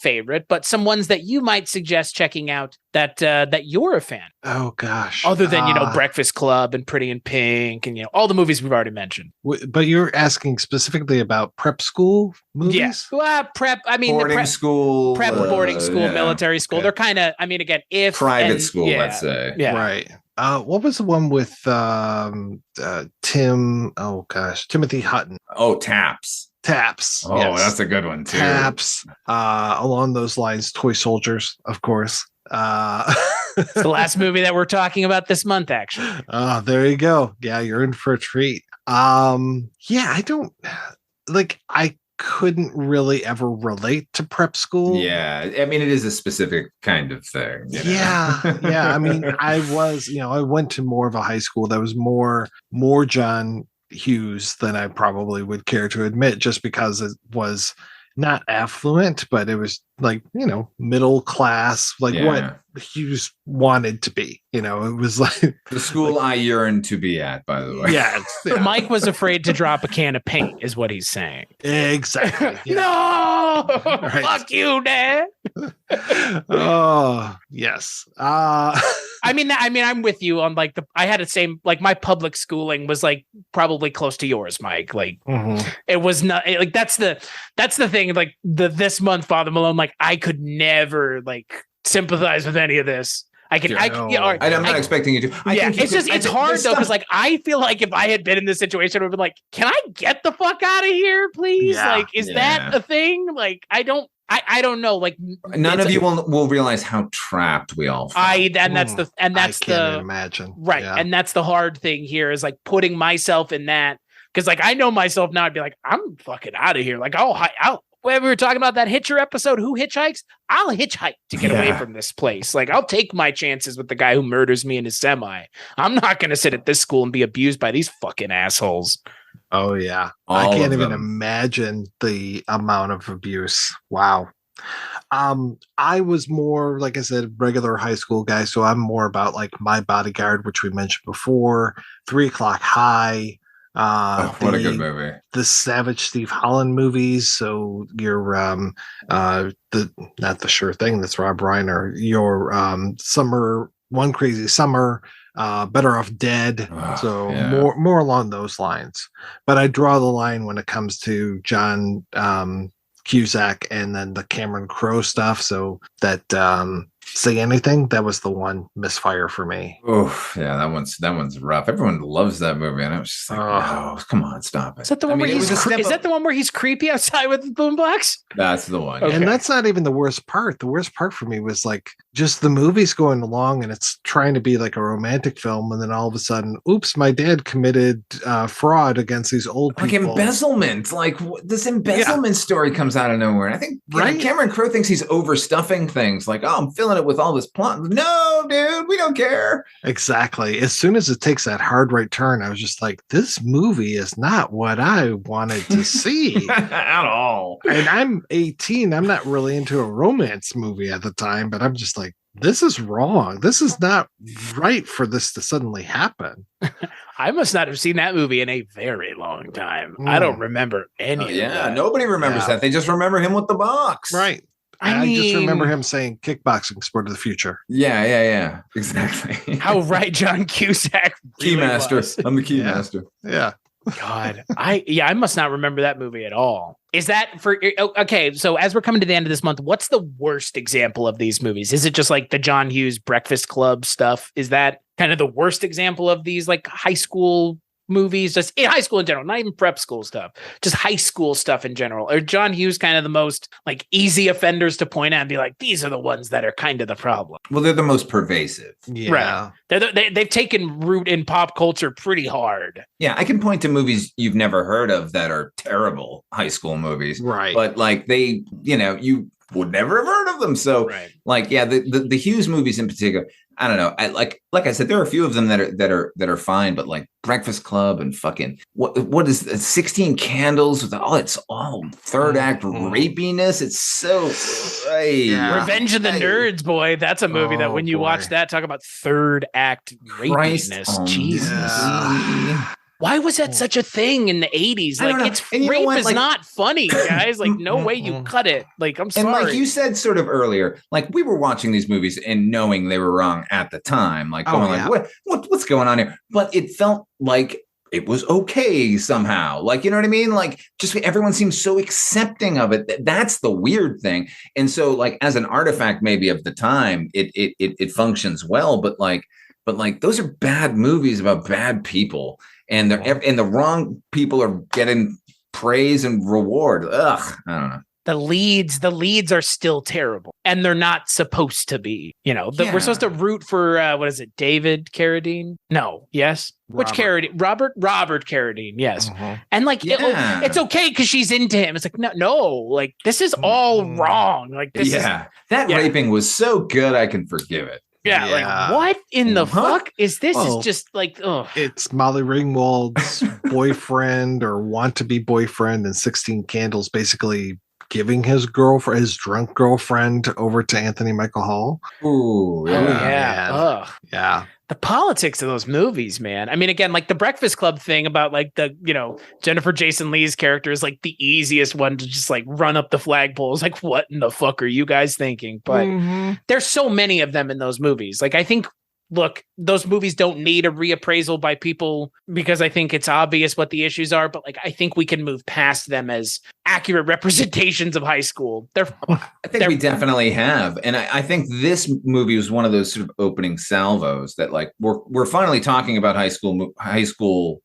but some ones that you might suggest checking out that you're a fan. Oh gosh. Other than, Breakfast Club and Pretty in Pink and, all the movies we've already mentioned. But you're asking specifically about prep school movies? Yes. Well, prep, I mean, boarding school, prep, boarding school, military school. Okay. They're kind of, I mean, again, private school, let's say. Yeah. Right. What was the one with Timothy Hutton? Oh, Taps. Oh, yes. That's a good one too. Taps. Along those lines, Toy Soldiers, of course. It's the last movie that we're talking about this month, actually. Oh, there you go. Yeah, you're in for a treat. I don't I couldn't really ever relate to prep school. Yeah. I mean, it is a specific kind of thing. Yeah. I mean, I went to more of a high school that was more John Hughes than I probably would care to admit, just because it was not affluent, but it was like, middle class, like what Hughes wanted to be. It was like the school I yearned to be at, by the way. Yeah. Mike was afraid to drop a can of paint, is what he's saying. Exactly. Yeah. No! Right. Fuck you, Dad. Oh, yes. I mean, I'm with you on like I had the same, like my public schooling was like probably close to yours, Mike. Like it was not like that's the thing. Like this month, Father Malone, like I could never like sympathize with any of this. I'm not expecting you to. It's hard though, because like I feel like if I had been in this situation, I would have been like, can I get the fuck out of here, please? Yeah, like, is that a thing? Like, I don't know. Like, none of you will realize how trapped we all feel. I can't imagine. Right. Yeah. And that's the hard thing here is like putting myself in that. Cause like, I know myself now, I'd be like, I'm fucking out of here. Like, when we were talking about that Hitcher episode, who hitchhikes? I'll hitchhike to get away from this place. Like, I'll take my chances with the guy who murders me in his semi. I'm not going to sit at this school and be abused by these fucking assholes. Oh, yeah. I can't even imagine the amount of abuse. Wow. I was more, like I said, regular high school guy. So I'm more about like My Bodyguard, which we mentioned before, 3 O'clock High, What a good movie. The Savage Steve Holland movies. So your not The Sure Thing, that's Rob Reiner. Your Summer, One Crazy Summer, Better Off Dead. More along those lines. But I draw the line when it comes to John Cusack and then the Cameron Crowe stuff. So that Say Anything, that was the one misfire for me. Oh yeah, that one's rough. Everyone loves that movie, and I was just like, no, come on, stop it. Is that the one where he's is that the one where he's creepy outside with the boombox? That's the one. Okay. And that's not even the worst part. The worst part for me was like just the movie's going along and it's trying to be like a romantic film, and then all of a sudden, oops, my dad committed fraud against these old people. Like embezzlement. Like this embezzlement story comes out of nowhere. And I think Cameron Crowe thinks he's overstuffing things. Like, oh, I'm filling it with all this plot. No, dude, we don't care. Exactly. As soon as it takes that hard right turn, I was just like, this movie is not what I wanted to see at all. And I'm 18. I'm not really into a romance movie at the time, but I'm just like, this is wrong. This is not right for this to suddenly happen. I must not have seen that movie in a very long time. I don't remember any of that. Nobody remembers that. They just remember him with the box. Right. I just remember him saying kickboxing sport of the future. Yeah. Exactly. How right John Cusack really Keymaster. was. I'm the Keymaster. Yeah. God, I must not remember that movie at all. Is that for okay? So as we're coming to the end of this month, what's the worst example of these movies? Is it just like the John Hughes Breakfast Club stuff? Is that kind of the worst example of these like high school movies, just in high school in general, not even prep school stuff, just high school stuff in general? Or John Hughes kind of the most like easy offenders to point out and be like, these are the ones that are kind of the problem? Well, they're the most pervasive. Yeah. Right. They've taken root in pop culture pretty hard. Yeah, I can point to movies you've never heard of that are terrible high school movies. Right. But like they, you would never have heard of them. So the Hughes movies in particular, I don't know. Like I said, there are a few of them that are fine, but like Breakfast Club and fucking what is 16 Candles with it's all third act rapiness. It's so Revenge of the Nerds, boy. That's a movie that when you watch that, talk about third act rapiness. Jesus. Yeah. Why was that such a thing in the 80s? Like, rape is not funny, guys. Like, no way you cut it. Like, I'm sorry. And like you said sort of earlier, like we were watching these movies and knowing they were wrong at the time. Like, what's going on here? But it felt like it was okay somehow. Like, you know what I mean? Like, just everyone seems so accepting of it. That's the weird thing. And so, like, as an artifact maybe of the time, it functions well. But those are bad movies about bad people. And the wrong people are getting praise and reward. Ugh, I don't know. The leads are still terrible, and they're not supposed to be. We're supposed to root for what is it, David Carradine? No, yes, which Carradine? Robert Carradine, yes. And like it's okay because she's into him. It's like no, like this is all wrong. Like this raping was so good, I can forgive it. Yeah, like what in the fuck is this? Is just like, it's Molly Ringwald's boyfriend or want to be boyfriend, and 16 Candles basically giving his drunk girlfriend over to Anthony Michael Hall. Ooh, yeah. Yeah. The politics of those movies, man. I mean, again, like the Breakfast Club thing about like the, Jennifer Jason Leigh's character is like the easiest one to just like run up the flagpoles. Like, what in the fuck are you guys thinking? But there's so many of them in those movies. Like, I think, look, those movies don't need a reappraisal by people because I think it's obvious what the issues are. But like, I think we can move past them as accurate representations of high school. I think we definitely have. And I think this movie was one of those sort of opening salvos that like, we're finally talking about high school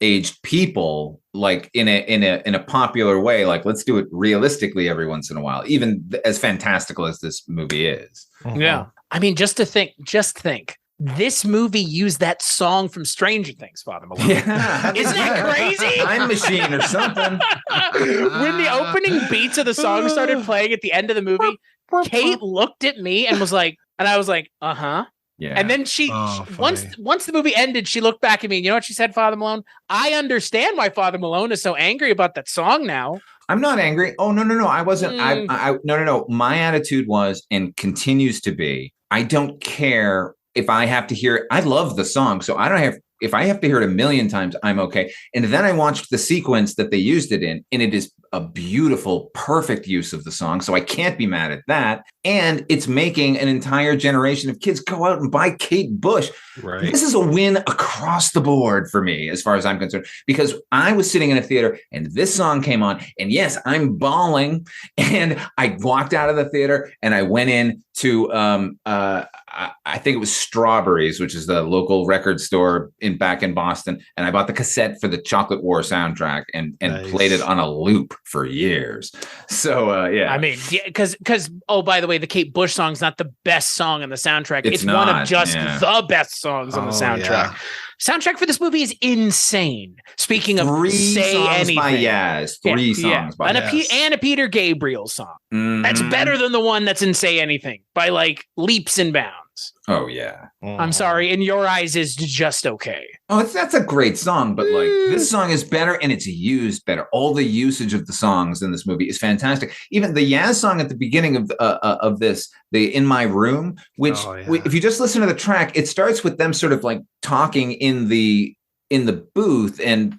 aged people, like in a popular way. Like, let's do it realistically every once in a while, even as fantastical as this movie is. Yeah. I mean, just think, this movie used that song from Stranger Things, Father Malone. Yeah. Isn't that crazy? Time Machine or something. When the opening beats of the song started playing at the end of the movie, Kate looked at me and was like, and I was like, uh-huh. Yeah. And then she once the movie ended, she looked back at me and you know what she said, Father Malone? I understand why Father Malone is so angry about that song now. I'm not angry. Oh, no. I wasn't. No. My attitude was and continues to be, I don't care if I have to hear it. I love the song, so I don't have if I have to hear it a million times, I'm okay. And then I watched the sequence that they used it in, and it is a beautiful, perfect use of the song. So I can't be mad at that. And it's making an entire generation of kids go out and buy Kate Bush. Right. This is a win across the board for me, as far as I'm concerned, because I was sitting in a theater and this song came on, and yes, I'm bawling. And I walked out of the theater and I went in to, I think it was Strawberries, which is the local record store back in Boston. And I bought the cassette for the Chocolate War soundtrack and nice. Played it on a loop for years. So, yeah. I mean, because, oh, by the way, the Kate Bush song's not the best song on the soundtrack. It's not, one of just the best songs on the soundtrack. Yeah. Soundtrack for this movie is insane. Speaking of Say Anything. By Yaz. Three songs by Yaz. And a Peter Gabriel song. Mm-hmm. That's better than the one that's in Say Anything by like leaps and bounds. Oh, yeah. I'm sorry. In Your Eyes is just okay. Oh, that's a great song, but like this song is better and it's used better. All the usage of the songs in this movie is fantastic. Even the Yaz song at the beginning of this, the In My Room, which if you just listen to the track, it starts with them sort of like talking in the booth, and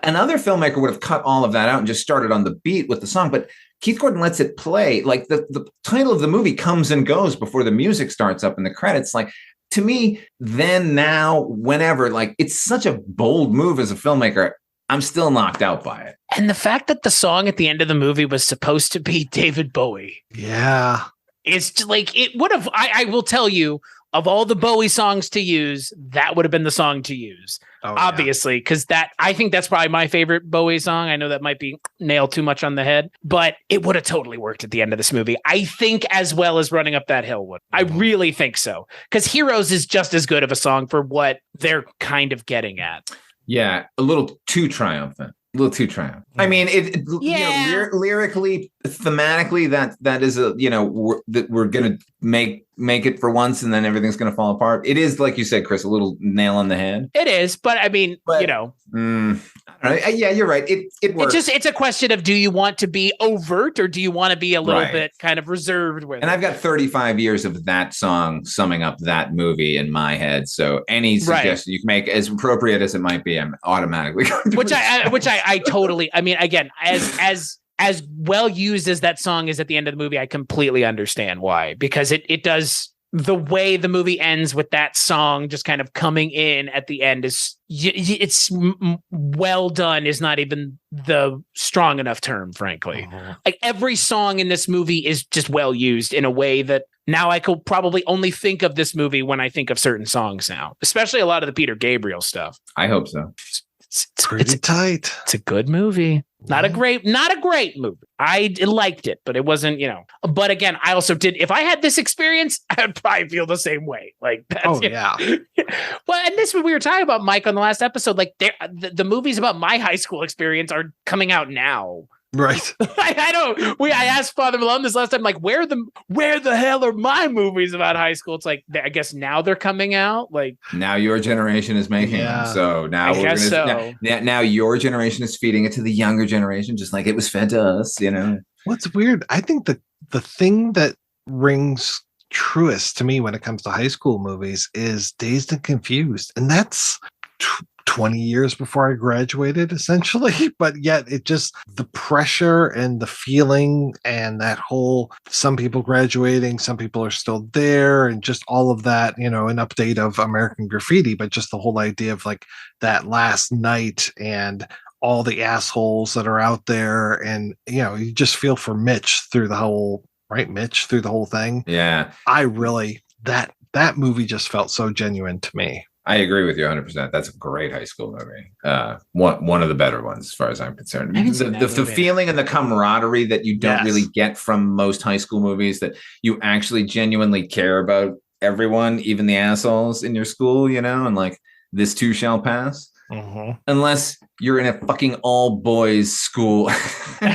another filmmaker would have cut all of that out and just started on the beat with the song, but Keith Gordon lets it play. Like the title of the movie comes and goes before the music starts up in the credits. Like, to me, then, now, whenever, like, it's such a bold move as a filmmaker. I'm still knocked out by it. And the fact that the song at the end of the movie was supposed to be David Bowie. Yeah. It's like, it would have, I will tell you, of all the Bowie songs to use, that would have been the song to use. Obviously, because I think that's probably my favorite Bowie song. I know that might be nailed too much on the head, but it would have totally worked at the end of this movie. I think as well as Running Up That Hill would. I really think so. Because Heroes is just as good of a song for what they're kind of getting at. Yeah, a little too triumphant. I mean, lyrically, thematically, that is that we're gonna make it for once, and then everything's gonna fall apart. It is, like you said, Chris, a little nail on the head. It is, but I mean, yeah, you're right. It works. It's a question of, do you want to be overt or do you want to be a little bit kind of reserved with it? And I've got 35 years of that song summing up that movie in my head. So any suggestion you can make, as appropriate as it might be, I'm automatically going to which I totally. I mean, again, as well used as that song is at the end of the movie, I completely understand why, because it does. The way the movie ends with that song just kind of coming in at the end is it's well done is not even the strong enough term, frankly. Like, every song in this movie is just well used in a way that now I could probably only think of this movie when I think of certain songs now, especially a lot of the Peter Gabriel stuff. I hope so. It's pretty tight. It's a good movie. Not a great movie. I liked it, but it wasn't, But again, I also did. If I had this experience, I would probably feel the same way. Like, that's, yeah. Well, and this is what we were talking about, Mike, on the last episode. Like, the movies about my high school experience are coming out now. Right. I asked Father Malone this last time, like, where the hell are my movies about high school? It's like, I guess now they're coming out. Like, now your generation is making them. So now now your generation is feeding it to the younger generation, just like it was fed to us, What's weird, I think the thing that rings truest to me when it comes to high school movies is Dazed and Confused. And that's 20 years before I graduated, essentially, but yet the pressure and the feeling and that whole, some people graduating, some people are still there, and just all of that, an update of American Graffiti, but just the whole idea of like that last night and all the assholes that are out there, and you just feel for Mitch through the whole thing. Yeah, I really that movie just felt so genuine to me. I agree with you 100%. That's a great high school movie. One of the better ones, as far as I'm concerned. The feeling and the camaraderie that you don't really get from most high school movies, that you actually genuinely care about everyone, even the assholes in your school, and like, this too shall pass. Unless you're in a fucking all boys school. Does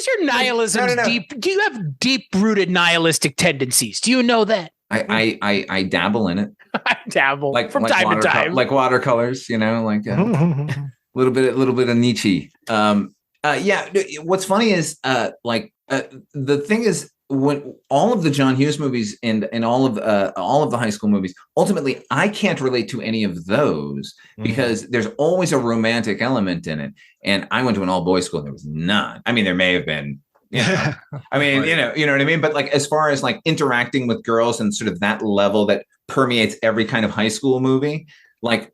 your nihilism deep? Do you have deep rooted nihilistic tendencies? Do you know that? I dabble in it. I dabble from time to time, like watercolors, like a little bit of Nietzsche. What's funny is the thing is, when all of the John Hughes movies and all of the high school movies, ultimately, I can't relate to any of those because there's always a romantic element in it. And I went to an all boys school, and there was none. I mean, there may have been. I mean, right. you know what I mean? But like, as far as like interacting with girls and sort of that level that permeates every kind of high school movie, like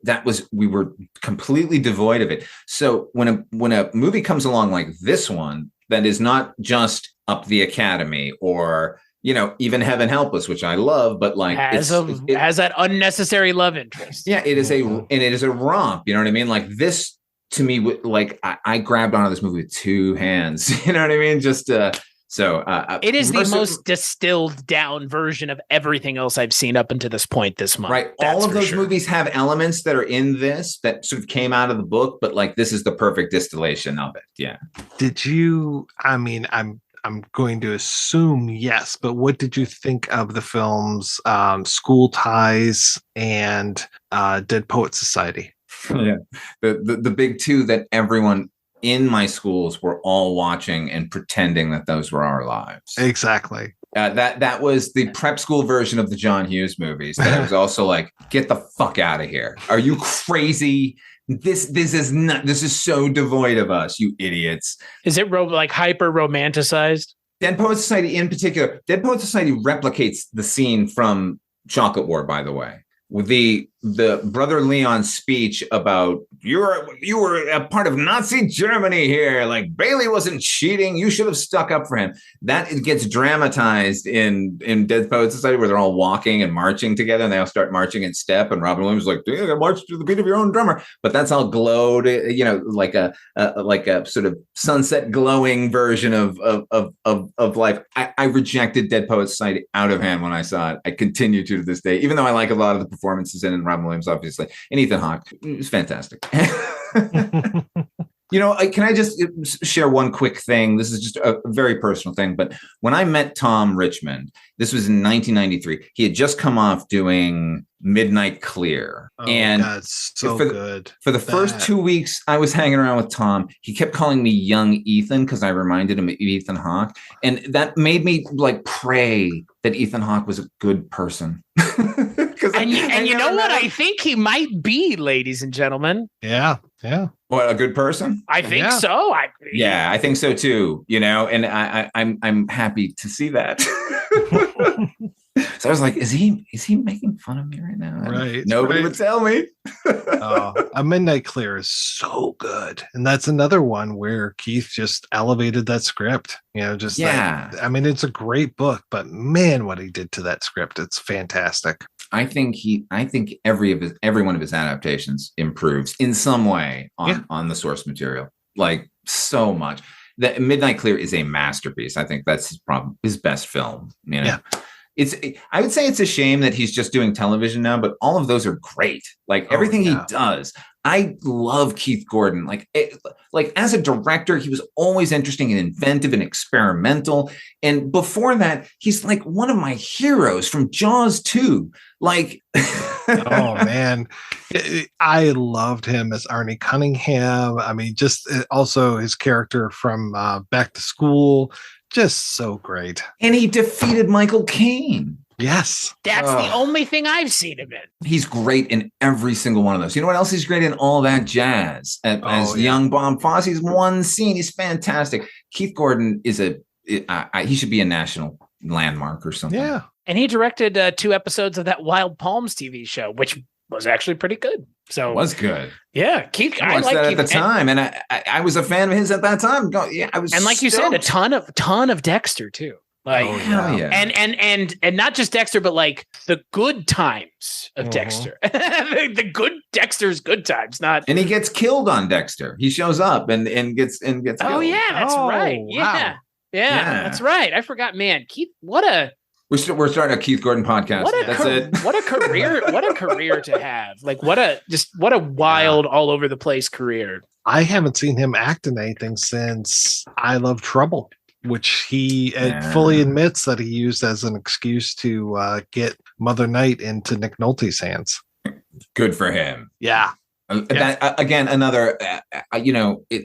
we were completely devoid of it. So when a movie comes along like this one, that is not just Up the Academy or, even Heaven Help Us, which I love, but like has that unnecessary love interest. Yeah, it is and it is a romp. You know what I mean? Like this, to me, like I grabbed onto this movie with two hands. You know what I mean? Just it is the most distilled down version of everything else I've seen up until this point this month. Right. All of those movies have elements that are in this that sort of came out of the book, but like this is the perfect distillation of it. Yeah. Did you? I mean, I'm going to assume yes, but what did you think of the films School Ties and Dead Poet Society? Yeah, the big two that everyone in my schools were all watching and pretending that those were our lives. Exactly. That was the prep school version of the John Hughes movies. That was also like, get the fuck out of here. Are you crazy? This is so devoid of us, you idiots. Is it like hyper romanticized? Dead Poet Society in particular. Dead Poet Society replicates the scene from Chocolate War, by the way. With the Brother Leon's speech about you were a part of Nazi Germany here, like Bailey wasn't cheating, you should have stuck up for him. That it gets dramatized in Dead Poet Society, where they're all walking and marching together, and they all start marching in step. And Robin Williams is like, "You march to the beat of your own drummer," but that's all glowed, like a sort of sunset glowing version of life. I rejected Dead Poet Society out of hand when I saw it. I continue to this day, even though I like a lot of the performances in Robin Williams, obviously, and Ethan Hawke. It was fantastic. Can I just share one quick thing? This is just a very personal thing, but when I met Tom Richmond, this was in 1993. He had just come off doing Midnight Clear. And that's so good. For the first 2 weeks I was hanging around with Tom, he kept calling me young Ethan because I reminded him of Ethan Hawke. And that made me like pray that Ethan Hawke was a good person. And you know what? I think he might be, ladies and gentlemen. Yeah. Yeah. What, a good person? I think so. I think so too. And I'm happy to see that. So I was like, is he making fun of me right now? Right. Nobody would tell me. A Midnight Clear is so good. And that's another one where Keith just elevated that script. It's a great book, but man, what he did to that script, it's fantastic. I think every one of his adaptations improves in some way on the source material, like so much. The Midnight Clear is a masterpiece. I think that's his best film. Yeah. I would say it's a shame that he's just doing television now, but all of those are great. Like everything he does. I love Keith Gordon. Like as a director, he was always interesting and inventive and experimental. And before that, he's like one of my heroes from Jaws 2. Like, oh man, I loved him as Arnie Cunningham. I mean, just also his character from Back to School. Just so great. And he defeated Michael Caine. Yes. That's the only thing I've seen him in. He's great in every single one of those. You know what else he's great in? All That Jazz. As young Bob Fosse's one scene. He's fantastic. Keith Gordon is he should be a national landmark or something. Yeah. And he directed 2 episodes of that Wild Palms TV show, which was actually pretty good. So it was good. Yeah, Keith. I liked that at the time, and I was a fan of his at that time. I was, and like you said, a ton of Dexter too. Like, hell yeah. And not just Dexter, but like the good times of Dexter. The good Dexter's good times, not. And he gets killed on Dexter. He shows up and gets Oh killed. yeah, that's right. Wow. Yeah, that's right. I forgot, man. Keith, what a. We're starting a Keith Gordon podcast. That's it. What a career! What a career to have! Like what a wild, all over the place career. I haven't seen him act in anything since I Love Trouble, which he fully admits that he used as an excuse to get Mother Night into Nick Nolte's hands. Good for him. Yeah. Again, another,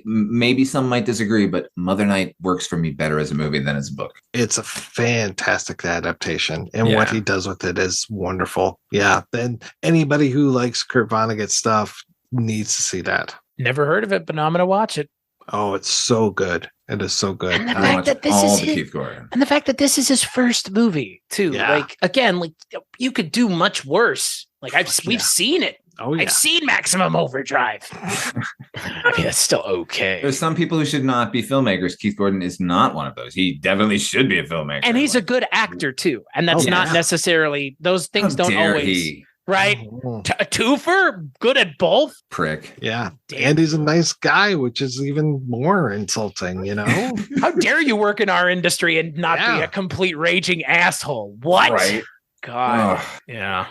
maybe some might disagree, but Mother Night works for me better as a movie than as a book. It's a fantastic adaptation, and what he does with it is wonderful. Yeah, and anybody who likes Kurt Vonnegut stuff needs to see that. Never heard of it, but now I'm going to watch it. Oh, it's so good. It is so good. And the fact that this is Keith Gordon. And the fact that this is his first movie too. Yeah. Like, again, like you could do much worse. Like we've seen it. Oh, yeah. I've seen Maximum Overdrive. I mean, that's still okay. There's some people who should not be filmmakers. Keith Gordon is not one of those. He definitely should be a filmmaker. And he's a good actor too. And that's not necessarily, those things don't always, right? A twofer, good at both. Prick. Yeah. And he's a nice guy, which is even more insulting, you know? How dare you work in our industry and not be a complete raging asshole? What? Right. God. Oh. Yeah.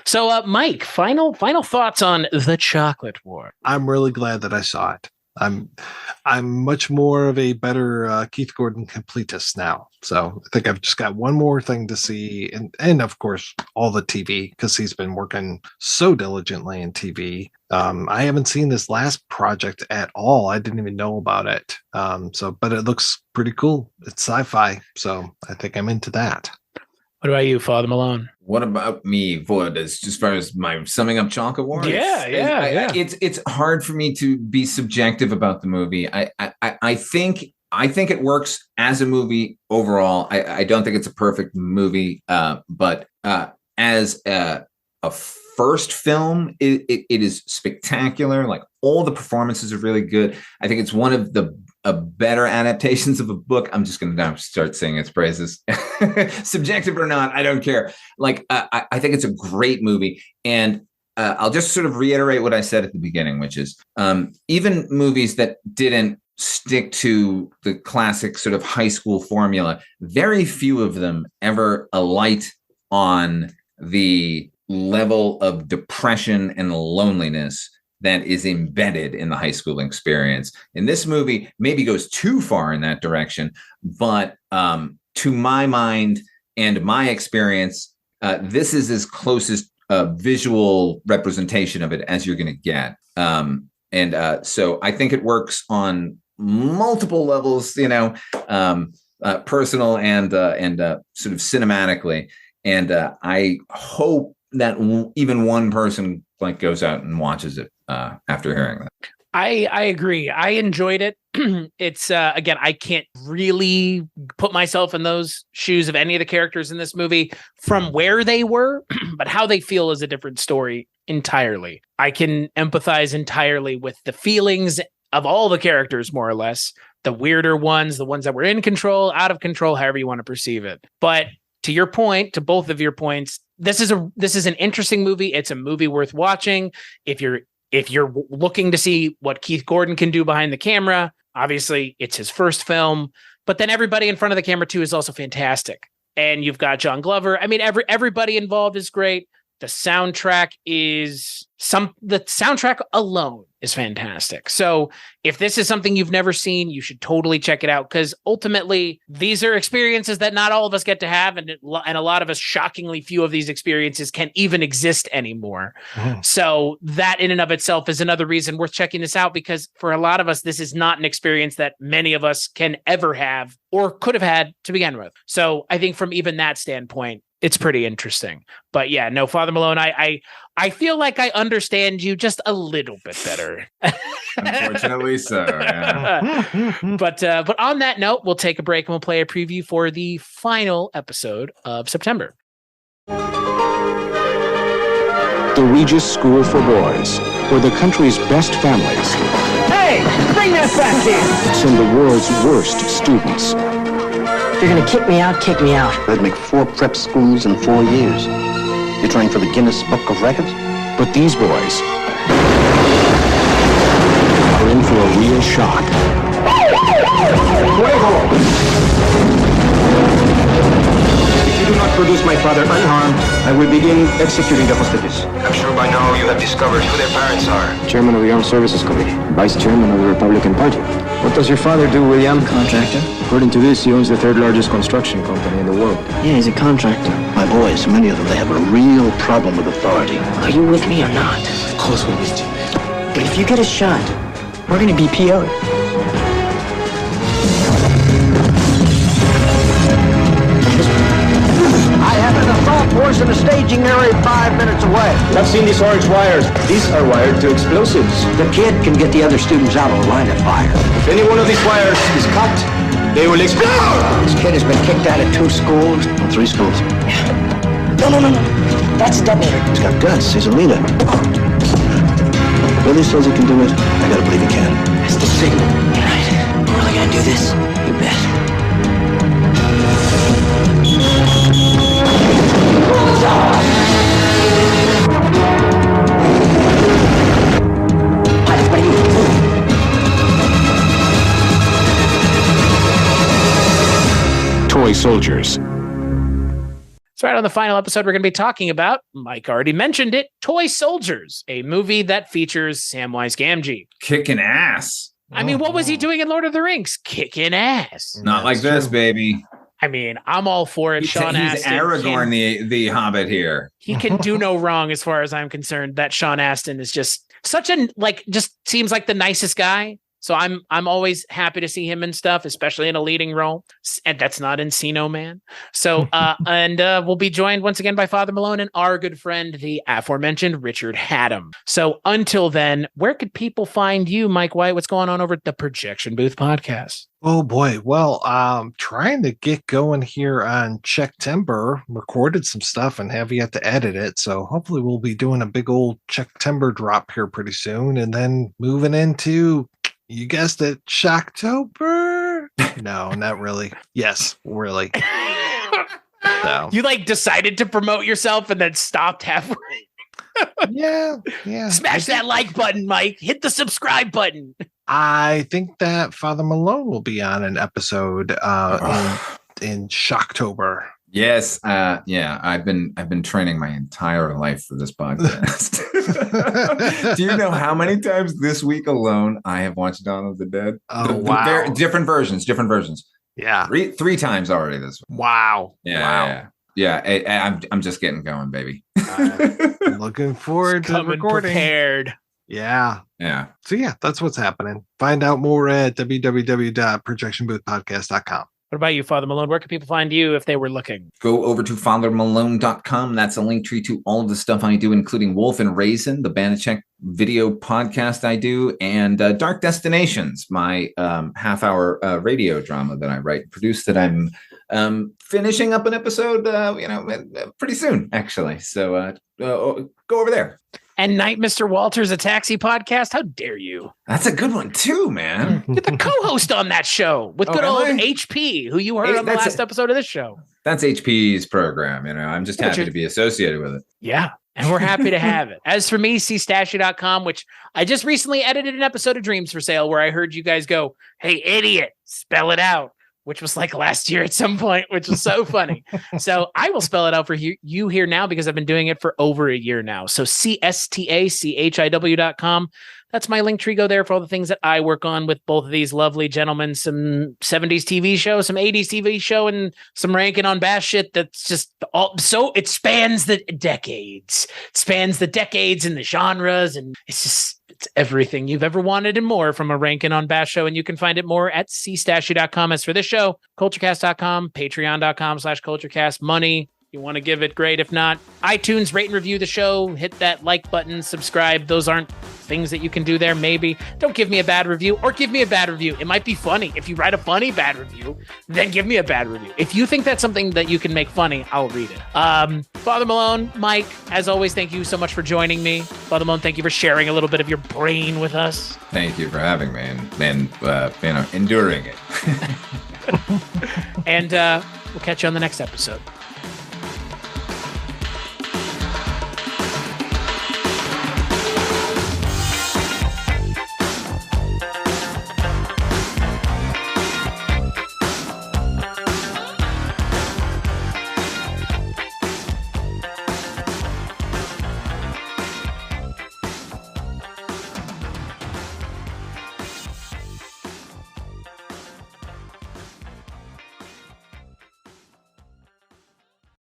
So, Mike, final thoughts on The Chocolate War. I'm really glad that I saw it. I'm much more of a better Keith Gordon completist now. So I think I've just got one more thing to see, and of course all the TV, because he's been working so diligently in TV. I haven't seen this last project at all. I didn't even know about it. But it looks pretty cool. It's sci-fi, so I think I'm into that. What about you, Father Malone? What about me, as far as my summing up Chocolate War? Yeah. It's hard for me to be subjective about the movie. I think it works as a movie overall. I don't think it's a perfect movie, but as a first film, it is spectacular. Like, all the performances are really good. I think it's one of the better adaptations of a book. I'm just going to now start saying its praises. Subjective or not, I don't care. Like, I think it's a great movie. And I'll just sort of reiterate what I said at the beginning, which is even movies that didn't stick to the classic sort of high school formula, very few of them ever alight on the level of depression and loneliness that is embedded in the high school experience. And this movie maybe goes too far in that direction, but to my mind and my experience, this is as close as visual representation of it as you're going to get. So I think it works on multiple levels, personal and sort of cinematically. And I hope that even one person goes out and watches it after hearing that. I agree. I enjoyed it. It's again, I can't really put myself in those shoes of any of the characters in this movie from where they were, but how they feel is a different story entirely. I can empathize entirely with the feelings of all the characters, more or less, the weirder ones, the ones that were in control, out of control, however you want to perceive it. But to your point, to both of your points, this is an interesting movie. It's a movie worth watching. If you're looking to see what Keith Gordon can do behind the camera, obviously it's his first film, but then everybody in front of the camera too is also fantastic. And you've got John Glover. I mean, everybody involved is great. The soundtrack alone is fantastic. So if this is something you've never seen, you should totally check it out, because ultimately these are experiences that not all of us get to have. And a lot of us, shockingly few of these experiences can even exist anymore. Mm-hmm. So that in and of itself is another reason worth checking this out, because for a lot of us, this is not an experience that many of us can ever have or could have had to begin with. So I think from even that standpoint, it's pretty interesting. But yeah, no, Father Malone, I feel like I understand you just a little bit better. Unfortunately so, yeah. But on that note, we'll take a break and we'll play a preview for the final episode of September. The Regis School for Boys, where the country's best families... Hey, bring that back here! ...send the world's worst students. If you're gonna kick me out, kick me out. I'd make 4 prep schools in 4 years. You're trying for the Guinness Book of Records? But these boys are in for a real shock. If you do not produce my father unharmed, I will begin executing the hostages. I'm sure by now you have discovered who their parents are. Chairman of the Armed Services Committee, Vice Chairman of the Republican Party. What does your father do, William? Contractor. According to this, he owns the third largest construction company in the world. Yeah, he's a contractor. My boys, many of them, they have a real problem with authority. Are you with me or not? Of course we're with you, man. But if you get a shot, we're gonna be PO'd. I have an assault force in the staging area 5 minutes away. I've seen these orange wires. These are wired to explosives. The kid can get the other students out of the line of fire. If any one of these wires is cut, they will explode! This kid has been kicked out of 2 schools. 3 schools. No. That's a detonator. He's got guts. He's a leader. Billy says he can do it. I gotta believe he can. That's the signal. You're right. We're really gonna do this? You bet. Toy soldiers. So right on the final episode, we're going to be talking about, Mike already mentioned it, Toy Soldiers, a movie that features Samwise Gamgee. Kicking ass. I mean, what was he doing in Lord of the Rings? Kicking ass. Not like this, baby. I mean, I'm all for it. He's Sean Astin. Aragorn, the Hobbit here. He can do no wrong as far as I'm concerned. That Sean Astin is just such just seems like the nicest guy. So I'm always happy to see him and stuff, especially in a leading role. And that's not Encino Man. So we'll be joined once again by Father Malone and our good friend, the aforementioned Richard Haddam. So until then, where could people find you, Mike White? What's going on over at the Projection Booth Podcast? Oh boy. Well, trying to get going here on Checktember, recorded some stuff and have yet to edit it. So hopefully we'll be doing a big old Checktember drop here pretty soon. And then moving into, you guessed it, Shocktober? No, not really. Yes, really. So. You decided to promote yourself and then stopped halfway. Yeah. Smash that like button, Mike. Hit the subscribe button. I think that Father Malone will be on an episode in Shocktober. Yes, I've been training my entire life for this podcast. Do you know how many times this week alone I have watched Dawn of the Dead? Oh, wow. Different versions. Yeah. Three times already this week. Wow. Yeah. I'm just getting going, baby. I'm looking forward to recording. Prepared. Yeah. So that's what's happening. Find out more at www.projectionboothpodcast.com. What about you, Father Malone? Where can people find you if they were looking? Go over to fathermalone.com. That's a link tree to all of the stuff I do, including Wolf and Raisin, the Banachek video podcast I do, and Dark Destinations, my half-hour radio drama that I write and produce that I'm finishing up an episode, pretty soon, actually. So go over there. And Night Mr. Walters, a taxi podcast. How dare you? That's a good one too, man. Get the co-host on that show with good old HP, who you heard on the last episode of this show. That's HP's program. I'm just happy to be associated with it. Yeah. And we're happy to have it. As for me, cstashy.com, which I just recently edited an episode of Dreams for Sale where I heard you guys go, "Hey, idiot, spell it out," which was like last year at some point, which was so funny. So I will spell it out for you here now because I've been doing it for over a year now. So CSTACHIW.com. That's my link tree. Go there for all the things that I work on with both of these lovely gentlemen, some 70s TV show, some 80s TV show, and some ranking on bass shit that's just so it spans the decades. It spans the decades and the genres, and it's everything you've ever wanted and more from a ranking on bass show. And you can find it more at cstashy.com. As for this show, culturecast.com, patreon.com/culturecast. Money. You want to give it, great. If not, iTunes, rate and review the show. Hit that like button, subscribe. Those aren't things that you can do there. Maybe don't give me a bad review or give me a bad review. It might be funny. If you write a funny bad review, then give me a bad review. If you think that's something that you can make funny, I'll read it. Father Malone, Mike, as always, thank you so much for joining me. Father Malone, thank you for sharing a little bit of your brain with us. Thank you for having me and enduring it. And we'll catch you on the next episode.